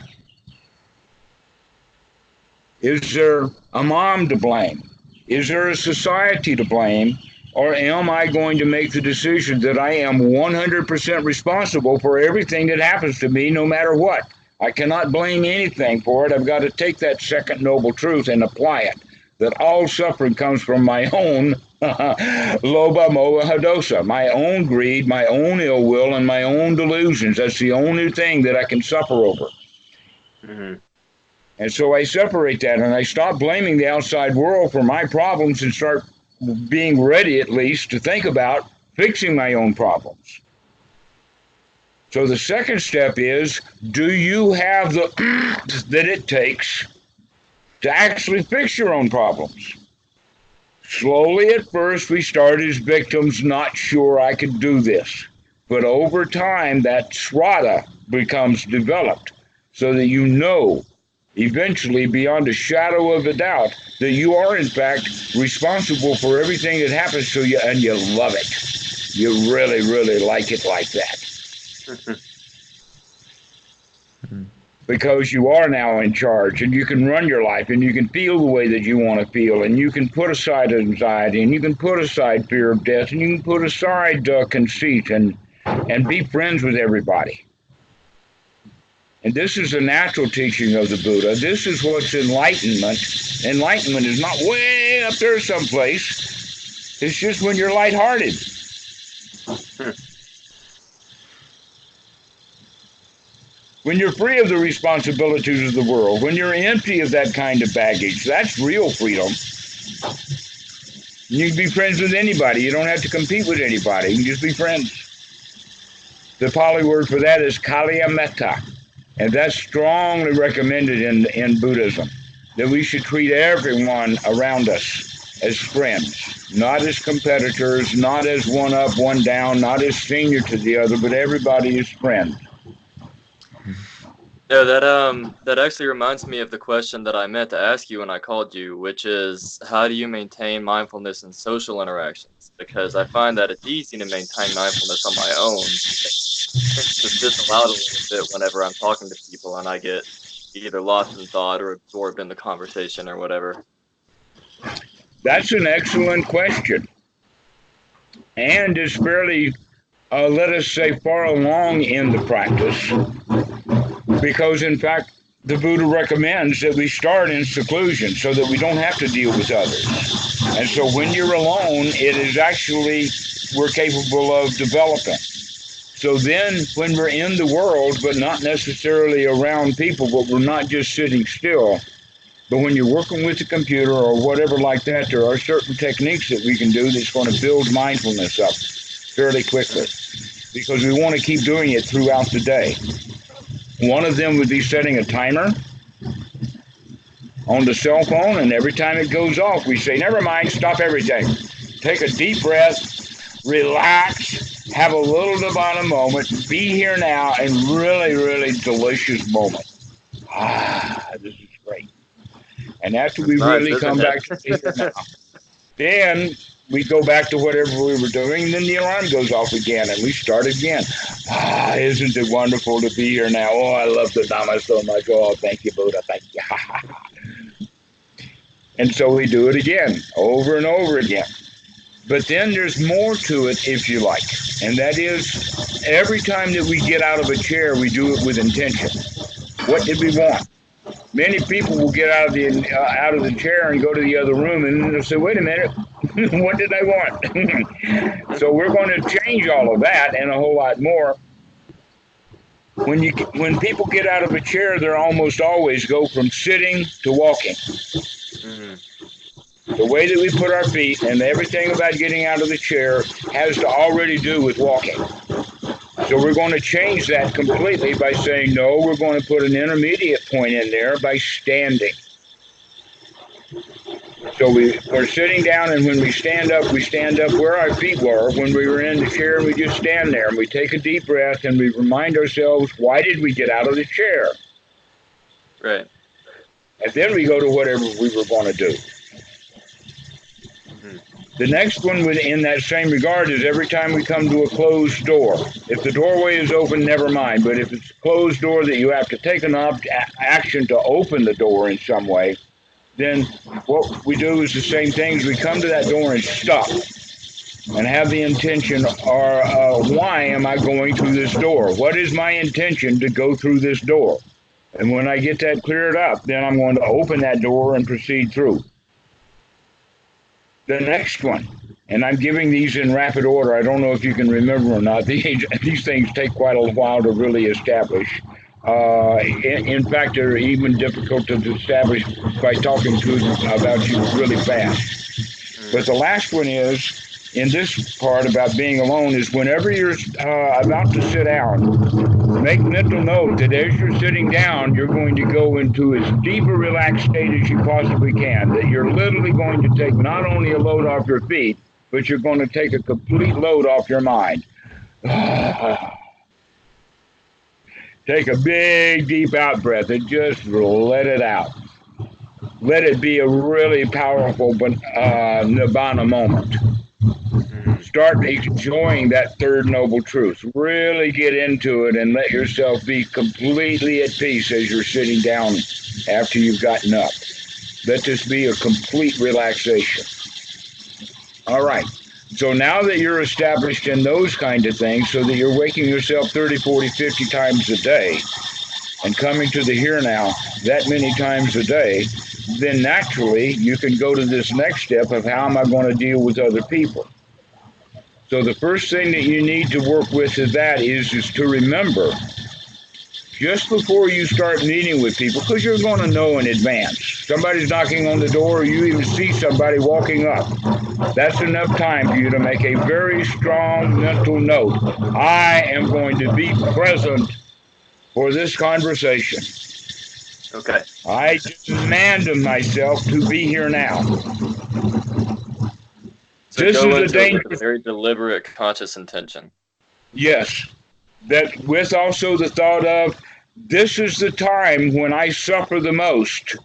Is there a mom to blame? Is there a society to blame? Or am I going to make the decision that I am 100% responsible for everything that happens to me, no matter what? I cannot blame anything for it. I've got to take that second noble truth and apply it, that all suffering comes from my own lobha moha dosa, my own greed, my own ill will, and my own delusions. That's the only thing that I can suffer over. Mm-hmm. And so I separate that, and I stop blaming the outside world for my problems and start being ready, at least, to think about fixing my own problems. So the second step is, do you have the that it takes to actually fix your own problems? Slowly at first, we start as victims, not sure I could do this. But over time, that Shraddha becomes developed so that you know eventually, beyond a shadow of a doubt, that you are in fact responsible for everything that happens to you, and you love it. You really, really like it like that. Because you are now in charge, and you can run your life, and you can feel the way that you want to feel, and you can put aside anxiety, and you can put aside fear of death, and you can put aside conceit, and be friends with everybody. And this is the natural teaching of the Buddha. This is what's enlightenment. Enlightenment is not way up there someplace. It's just when you're lighthearted. When you're free of the responsibilities of the world, when you're empty of that kind of baggage, that's real freedom. You can be friends with anybody. You don't have to compete with anybody. You can just be friends. The Pali word for that is Kalya Metta. And that's strongly recommended in Buddhism, that we should treat everyone around us as friends, not as competitors, not as one up, one down, not as senior to the other, but everybody is friends. Yeah, that actually reminds me of the question that I meant to ask you when I called you, which is, how do you maintain mindfulness in social interactions? Because I find that it's easy to maintain mindfulness on my own. Just disallow it a little bit whenever I'm talking to people and I get either lost in thought or absorbed in the conversation or whatever. That's an excellent question. And is fairly, let us say, far along in the practice. Because, in fact, the Buddha recommends that we start in seclusion so that we don't have to deal with others. And so when you're alone, it is actually, we're capable of developing. So then when we're in the world, but not necessarily around people, but we're not just sitting still, but when you're working with the computer or whatever like that, there are certain techniques that we can do that's going to build mindfulness up fairly quickly, because we want to keep doing it throughout the day. One of them would be setting a timer on the cell phone, and every time it goes off, we say, never mind, stop everything. Take a deep breath, relax, have a little Dhammarato moment, be here now, and really, really delicious moment. This is great. And after we really come back to be here now, then we go back to whatever we were doing, and then the alarm goes off again, and we start again. Isn't it wonderful to be here now? Oh, I love the Dhamma so much. Oh, thank you, Buddha. Thank you. And so we do it again, over and over again. But then there's more to it, if you like. And that is, every time that we get out of a chair, we do it with intention. What did we want? Many people will get out of the chair and go to the other room, and then they'll say, wait a minute, what did I want? So we're going to change all of that and a whole lot more. When people get out of a chair, they almost always go from sitting to walking. The way that we put our feet and everything about getting out of the chair has to already do with walking. So we're going to change that completely by saying, no, we're going to put an intermediate point in there by standing. So we're sitting down, and when we stand up where our feet were when we were in the chair, and we just stand there, and we take a deep breath, and we remind ourselves, why did we get out of the chair? Right. And then we go to whatever we were going to do. The next one in that same regard is every time we come to a closed door. If the doorway is open, never mind. But if it's a closed door that you have to take an action to open the door in some way, then what we do is the same thing. We come to that door and stop and have the intention, or why am I going through this door? What is my intention to go through this door? And when I get that cleared up, then I'm going to open that door and proceed through. The next one, and I'm giving these in rapid order. I don't know if you can remember or not. These things take quite a while to really establish. In fact, they're even difficult to establish by talking to them about you really fast. But the last one is, in this part about being alone, is whenever you're about to sit down, make mental note that as you're sitting down, you're going to go into as deep a relaxed state as you possibly can, that you're literally going to take not only a load off your feet, but you're going to take a complete load off your mind. Take a big, deep out breath and just let it out. Let it be a really powerful nibbana moment. start enjoying that third noble truth. Really get into it and let yourself be completely at peace as you're sitting down after you've gotten up. Let this be a complete relaxation. All right. So now that you're established in those kind of things, so that you're waking yourself 30, 40, 50 times a day and coming to the here now that many times a day, then naturally you can go to this next step of how am I going to deal with other people. So the first thing that you need to work with is to remember just before you start meeting with people, because you're going to know in advance. Somebody's knocking on the door, or you even see somebody walking up. That's enough time for you to make a very strong mental note. I am going to be present for this conversation. Okay. I demand of myself to be here now. So This go is a into it with dangerous. a very deliberate, conscious intention. Yes. That with also the thought of, this is the time when I suffer the most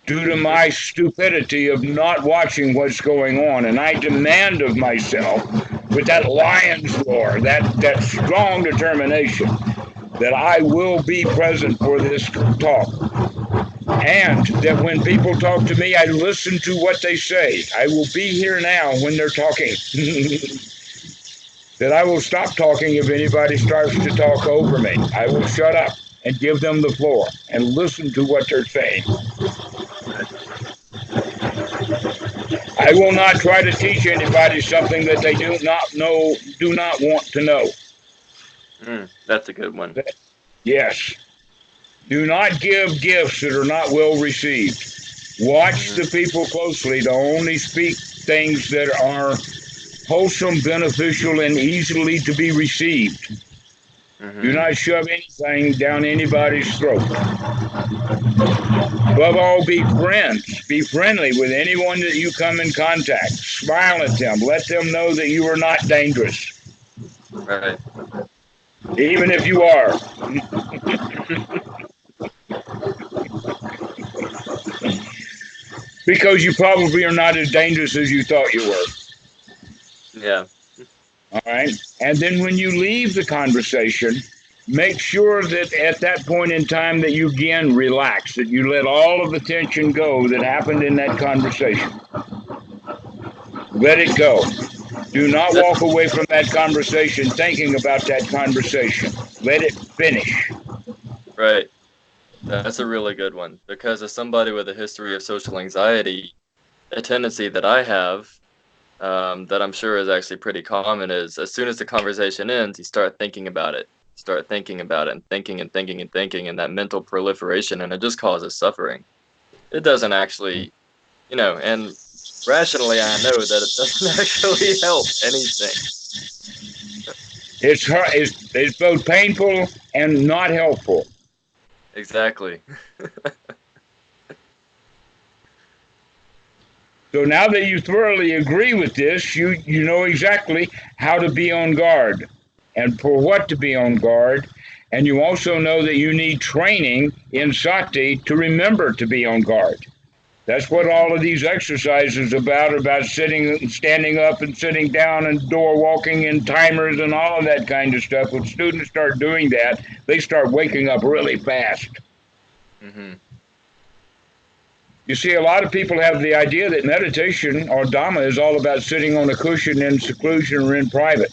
due to my stupidity of not watching what's going on. And I demand of myself, with that lion's roar, that strong determination, that I will be present for this talk. And that when people talk to me, I listen to what they say. I will be here now when they're talking. That I will stop talking if anybody starts to talk over me. I will shut up and give them the floor and listen to what they're saying. I will not try to teach anybody something that they do not want to know. That's a good one. Yes. Do not give gifts that are not well received. Watch the people closely to only speak things that are wholesome, beneficial, and easily to be received. Do not shove anything down anybody's throat. Above all, be friends. Be friendly with anyone that you come in contact. Smile at them. Let them know that you are not dangerous. Right. Even if you are. Because you probably are not as dangerous as you thought you were. Yeah. All right. And then when you leave the conversation, make sure that at that point in time that you again relax, that you let all of the tension go that happened in that conversation. Let it go. Do not walk away from that conversation thinking about that conversation. Let it finish. Right. That's a really good one, because as somebody with a history of social anxiety, a tendency that I have, that I'm sure is actually pretty common, is as soon as the conversation ends, you start thinking about it. Start thinking about it and thinking and thinking and thinking, and that mental proliferation, and it just causes suffering. It doesn't actually, and rationally I know that it doesn't actually help anything. It's both painful and not helpful. Exactly. So now that you thoroughly agree with this, you know exactly how to be on guard and for what to be on guard. And you also know that you need training in sati to remember to be on guard. That's what all of these exercises about sitting, standing up and sitting down and door walking and timers and all of that kind of stuff. When students start doing that, they start waking up really fast. You see, a lot of people have the idea that meditation or Dhamma is all about sitting on a cushion in seclusion or in private.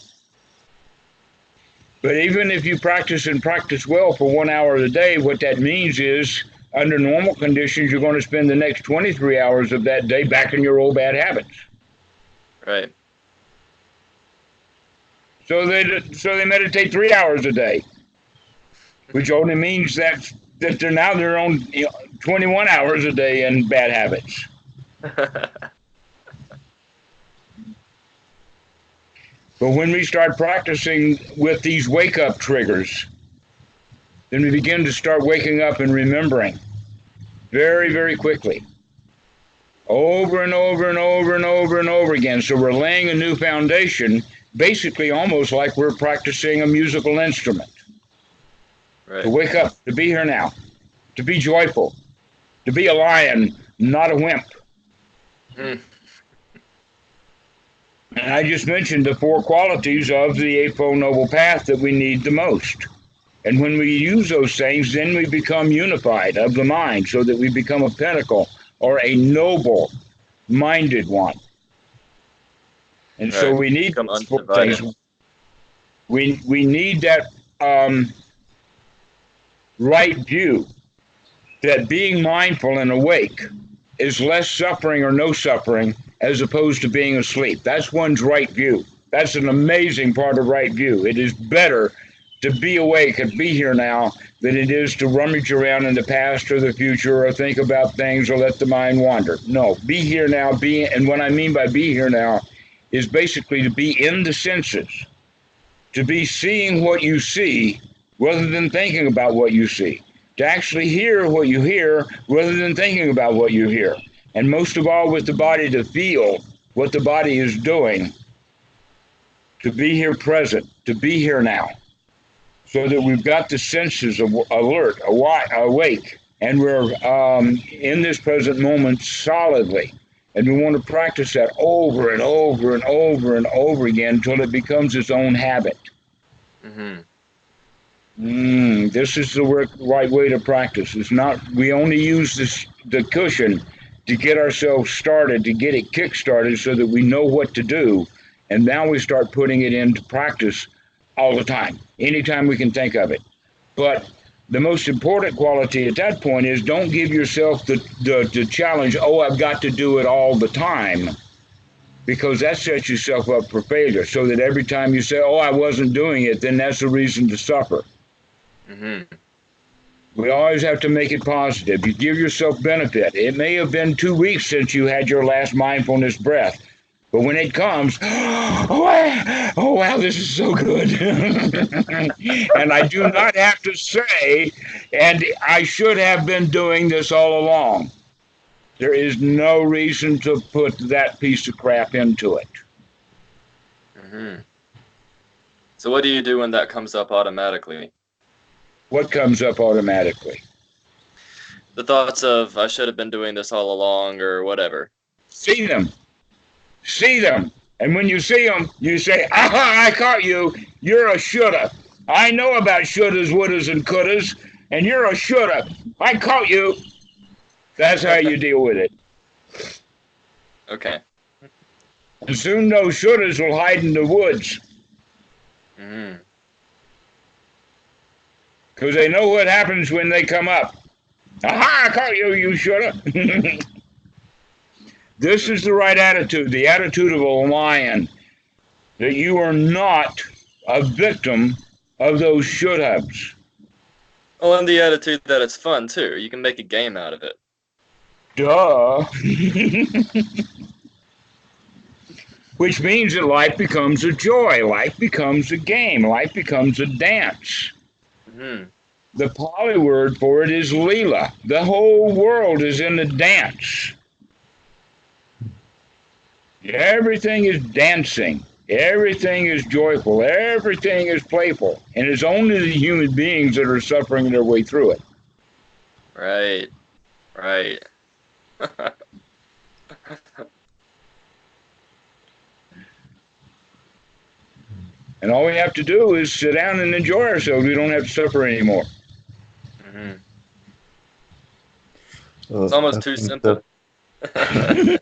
But even if you practice and practice well for 1 hour a day, what that means is, under normal conditions, you're going to spend the next 23 hours of that day back in your old bad habits. Right. So they meditate 3 hours a day, which only means that they're on 21 hours a day in bad habits. But when we start practicing with these wake-up triggers, then we begin to start waking up and remembering very, very quickly, over and over and over and over and over again. So we're laying a new foundation, basically almost like we're practicing a musical instrument. Right. To wake up, to be here now, to be joyful, to be a lion, not a wimp. And I just mentioned the 4 qualities of the Eightfold Noble Path that we need the most. And when we use those things, then we become unified of the mind, so that we become a pinnacle or a noble-minded one. And so we need Become those 4 undivided. things. We need that right view, that being mindful and awake is less suffering or no suffering as opposed to being asleep. That's one's right view. That's an amazing part of right view. It is better to be awake and be here now than it is to rummage around in the past or the future or think about things or let the mind wander. No, be here now. And what I mean by be here now is basically to be in the senses, to be seeing what you see rather than thinking about what you see, to actually hear what you hear rather than thinking about what you hear. And most of all, with the body, to feel what the body is doing, to be here present, to be here now, so that we've got the senses of alert, awake, and we're in this present moment solidly. And we want to practice that over and over and over and over again until it becomes its own habit. This is the right way to practice. It's not, we only use the cushion to get ourselves started, to get it kick-started so that we know what to do. And now we start putting it into practice all the time, anytime we can think of it. But the most important quality at that point is don't give yourself the challenge, oh, I've got to do it all the time, because that sets yourself up for failure. So that every time you say, oh, I wasn't doing it, then that's a reason to suffer. We always have to make it positive. You give yourself benefit. It may have been 2 weeks since you had your last mindfulness breath, but when it comes, oh wow, this is so good. And I do not have to say, and I should have been doing this all along. There is no reason to put that piece of crap into it. So what do you do when that comes up automatically? What comes up automatically? The thoughts of, I should have been doing this all along, or whatever. See them. See them. And when you see them, you say, aha, I caught you. You're a shoulda. I know about shouldas, wouldas, and couldas, and you're a shoulda. I caught you. That's how you deal with it. Okay. And soon those shouldas will hide in the woods. Because they know what happens when they come up. Aha, I caught you, you shoulda. This is the right attitude, the attitude of a lion, that you are not a victim of those should-haves. Oh, and the attitude that it's fun, too. You can make a game out of it. Duh. Which means that life becomes a joy, life becomes a game, life becomes a dance. The Pali word for it is Leela. The whole world is in a dance. Everything is dancing. Everything is joyful. Everything is playful. And it's only the human beings that are suffering their way through it. Right. Right. And all we have to do is sit down and enjoy ourselves. We don't have to suffer anymore. It's almost too simple. I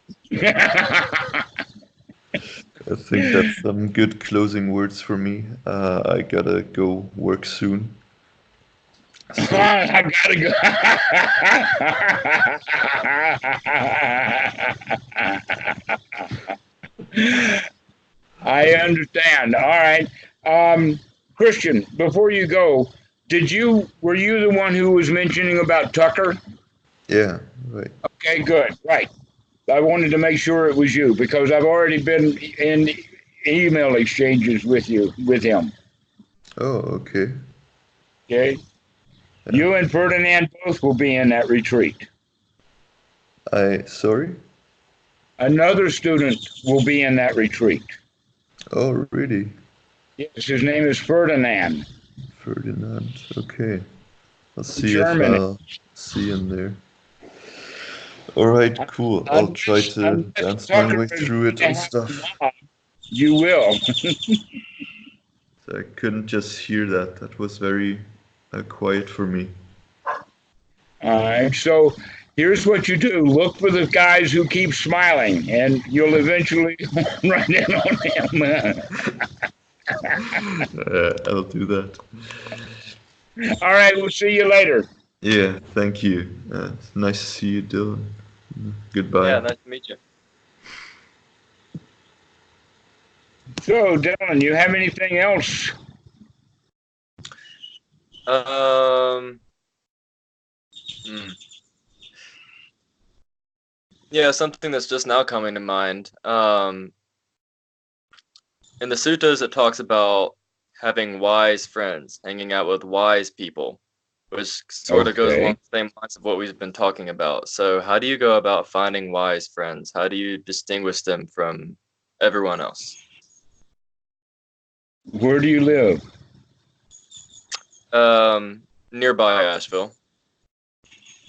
think that's some good closing words for me. I gotta go work soon. So. I gotta go. I understand. All right. Christian, before you go, were you the one who was mentioning about Tucker? Yeah, right. Okay, good. Right. I wanted to make sure it was you because I've already been in email exchanges with him. Oh, okay. Okay. Yeah. You and Ferdinand both will be in that retreat. Sorry? Another student will be in that retreat. Oh, really? Yes, his name is Ferdinand. Ferdinand, okay. I'll see if I'll see him there. All right, cool. I'll try to dance my way through it and stuff. You will. So I couldn't just hear that. That was very quiet for me. All right. So here's what you do: look for the guys who keep smiling, and you'll eventually run in on them. I'll do that. All right. We'll see you later. Yeah, thank you. It's nice to see you, Dylan. Goodbye. Yeah, nice to meet you. So, Dylan, you have anything else? Yeah, something that's just now coming to mind. In the suttas, it talks about having wise friends, hanging out with wise people, which sort of goes along the same lines of what we've been talking about. So how do you go about finding wise friends? How do you distinguish them from everyone else? Where do you live? Nearby Asheville.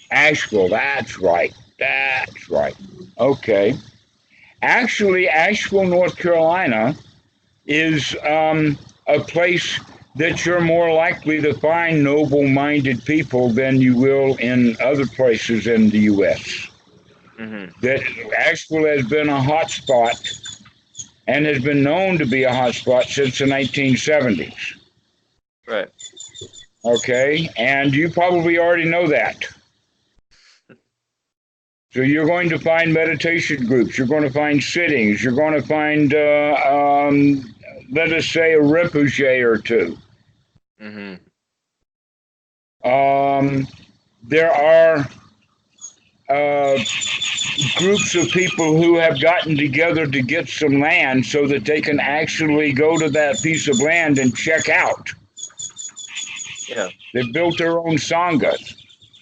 Asheville, that's right. That's right. Okay. Actually, Asheville, North Carolina is a place that you're more likely to find noble-minded people than you will in other places in the U.S. That Asheville has been a hot spot and has been known to be a hot spot since the 1970s. Right. Okay, and you probably already know that. So you're going to find meditation groups, you're going to find sittings, you're going to find, let us say, a Rinpoche or two. There are groups of people who have gotten together to get some land so that they can actually go to that piece of land and check out. Yeah. They've built their own Sanghas.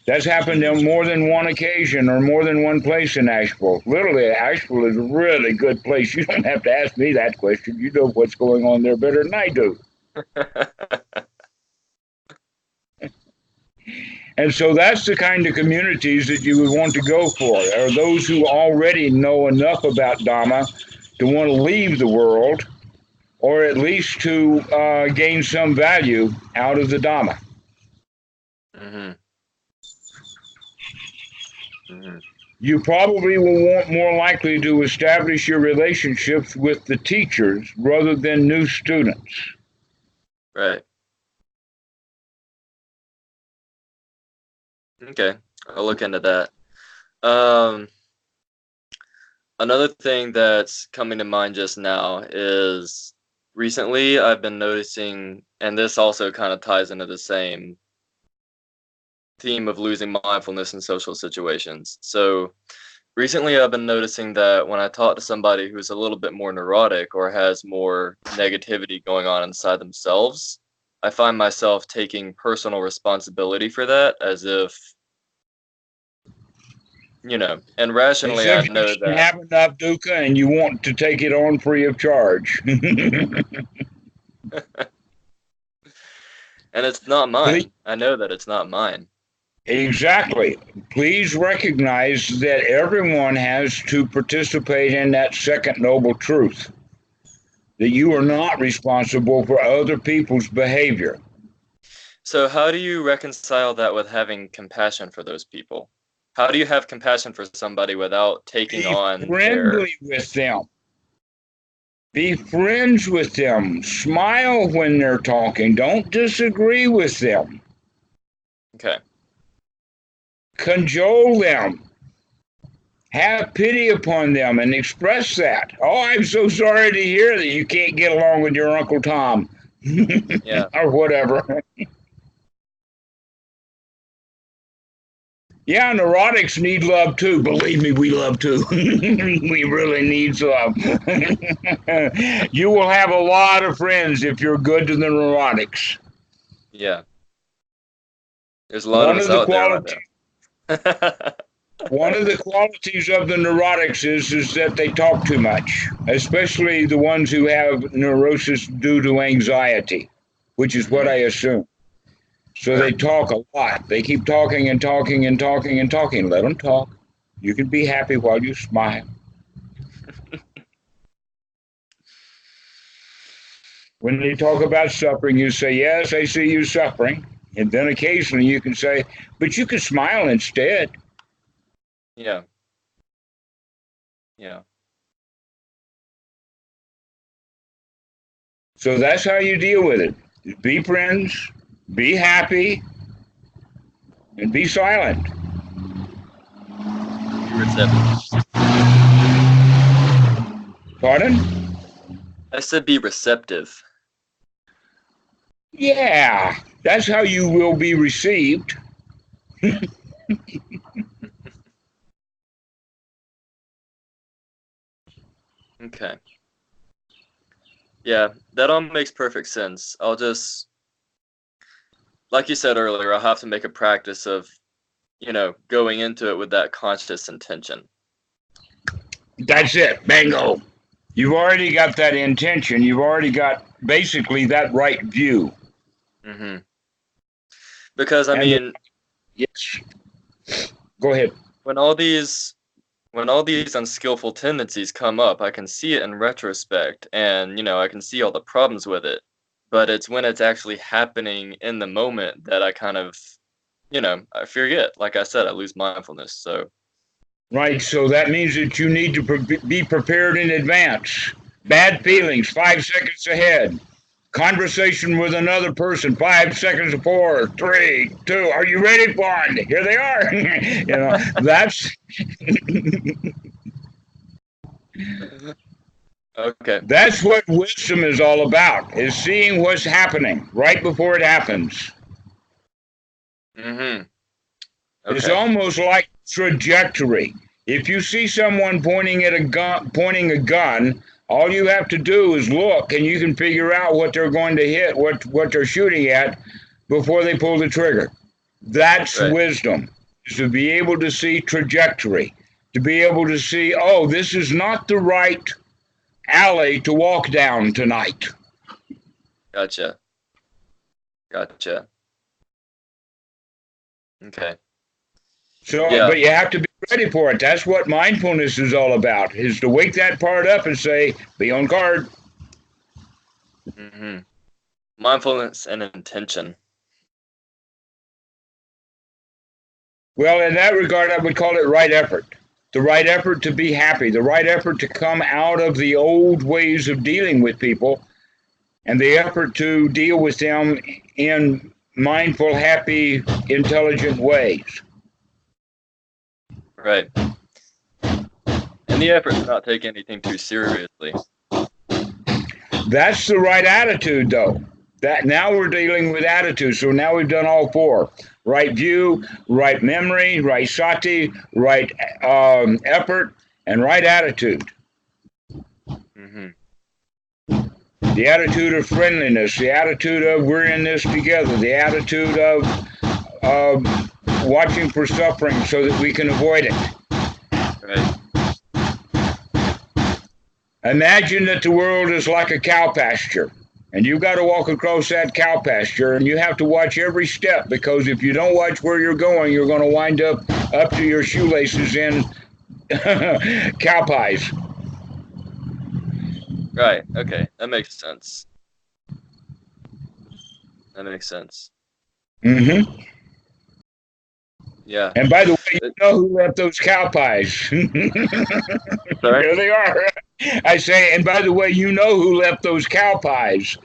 That's happened on more than one occasion or more than one place in Asheville. Literally, Asheville is a really good place. You don't have to ask me that question. You know what's going on there better than I do. And so that's the kind of communities that you would want to go for, are those who already know enough about Dhamma to want to leave the world, or at least to gain some value out of the Dhamma. You probably will want more likely to establish your relationships with the teachers rather than new students. Right. Okay, I'll look into that. Another thing that's coming to mind just now is recently I've been noticing, and this also kind of ties into the same theme of losing mindfulness in social situations. So recently I've been noticing that when I talk to somebody who's a little bit more neurotic or has more negativity going on inside themselves, I find myself taking personal responsibility for that, as if, you know, and rationally I know You that. have enough dukkha and you want to take it on free of charge. And it's not mine. I know that it's not mine. Exactly. Please recognize that everyone has to participate in that second noble truth, that you are not responsible for other people's behavior. So how do you reconcile that with having compassion for those people? How do you have compassion for somebody without taking on Be friendly with them. Be friends with them. Smile when they're talking. Don't disagree with them. Okay. Cajole them. Have pity upon them and express that. Oh, I'm so sorry to hear that you can't get along with your Uncle Tom. Yeah. Or whatever. Yeah, neurotics need love too. Believe me, we love too. We really need love. You will have a lot of friends if you're good to the neurotics. Yeah. There's a lot of us out there. One of the qualities of the neurotics is that they talk too much, especially the ones who have neurosis due to anxiety, which is what I assume. So they talk a lot. They keep talking and talking and talking and talking. Let them talk. You can be happy while you smile. When they talk about suffering, you say, yes, I see you suffering. And then occasionally you can say, but you can smile instead. Yeah. Yeah. So that's how you deal with it. Be friends, be happy, and be silent. Be receptive. Pardon? I said be receptive. Yeah, that's how you will be received. Okay. Yeah, that all makes perfect sense. I'll just, like you said earlier, I'll have to make a practice of, going into it with that conscious intention. That's it. Bingo. You've already got that intention. You've already got basically that right view. Mm-hmm. Because I mean, yes. Go ahead. when all these unskillful tendencies come up, I can see it in retrospect, and I can see all the problems with it. But it's when it's actually happening in the moment that I kind of, I forget. Like I said, I lose mindfulness. So. Right. So that means that you need to be prepared in advance. Bad feelings, 5 seconds ahead. Conversation with another person, 5 seconds before, 3, 2. Are you ready for it? Here they are. That's. Okay. That's what wisdom is all about, is seeing what's happening right before it happens. Mm-hmm. Okay. It's almost like trajectory. If you see someone pointing a gun, all you have to do is look, and you can figure out what they're going to hit, what they're shooting at, before they pull the trigger. That's right. Wisdom, is to be able to see trajectory, to be able to see, oh, this is not the right alley to walk down tonight. Gotcha. Okay. So, yeah. But you have to be ready for it. That's what mindfulness is all about, is to wake that part up and say, be on guard. Mm-hmm. Mindfulness and intention. Well, in that regard, I would call it right effort. The right effort to be happy, the right effort to come out of the old ways of dealing with people, and the effort to deal with them in mindful, happy, intelligent ways. Right. And the effort to not take anything too seriously. That's the right attitude, though. That now we're dealing with attitude. So now we've done all 4. Right view, right memory, right sati, right effort, and right attitude. Mm-hmm. The attitude of friendliness, the attitude of we're in this together, the attitude of watching for suffering so that we can avoid it. Right. Imagine that the world is like a cow pasture, and you've got to walk across that cow pasture, and you have to watch every step, because if you don't watch where you're going to wind up to your shoelaces in cow pies. Right. Okay. That makes sense. Mm-hmm. Yeah. And by the way, you know who left those cow pies? Sorry? There they are. I say, and by the way, you know who left those cow pies?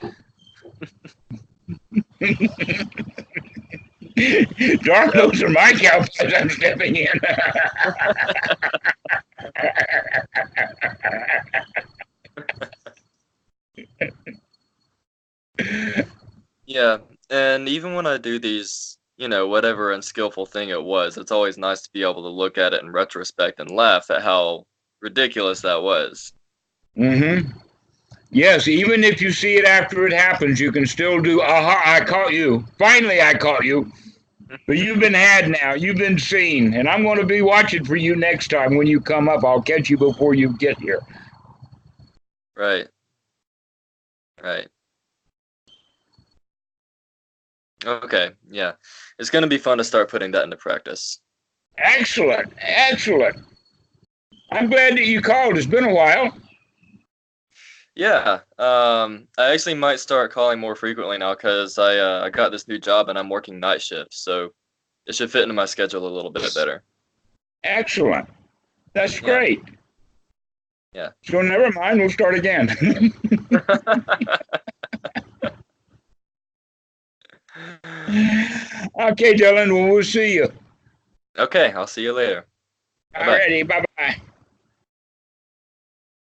Darn, those are my cow pies I'm stepping in. Yeah. And even when I do these, whatever unskillful thing it was, it's always nice to be able to look at it in retrospect and laugh at how ridiculous that was. Mm-hmm. Yes, even if you see it after it happens, you can still do, aha, I caught you. Finally, I caught you. But you've been had now. You've been seen. And I'm going to be watching for you next time when you come up. I'll catch you before you get here. Right. Okay, yeah. It's going to be fun to start putting that into practice. Excellent. I'm glad that you called. It's been a while. Yeah, I actually might start calling more frequently now because I got this new job and I'm working night shifts, so it should fit into my schedule a little bit better. Excellent. That's Yeah. great. Yeah. So never mind, we'll start again. Okay, Dylan, well, we'll see you. Okay, I'll see you later. Bye-bye. Alrighty, bye-bye.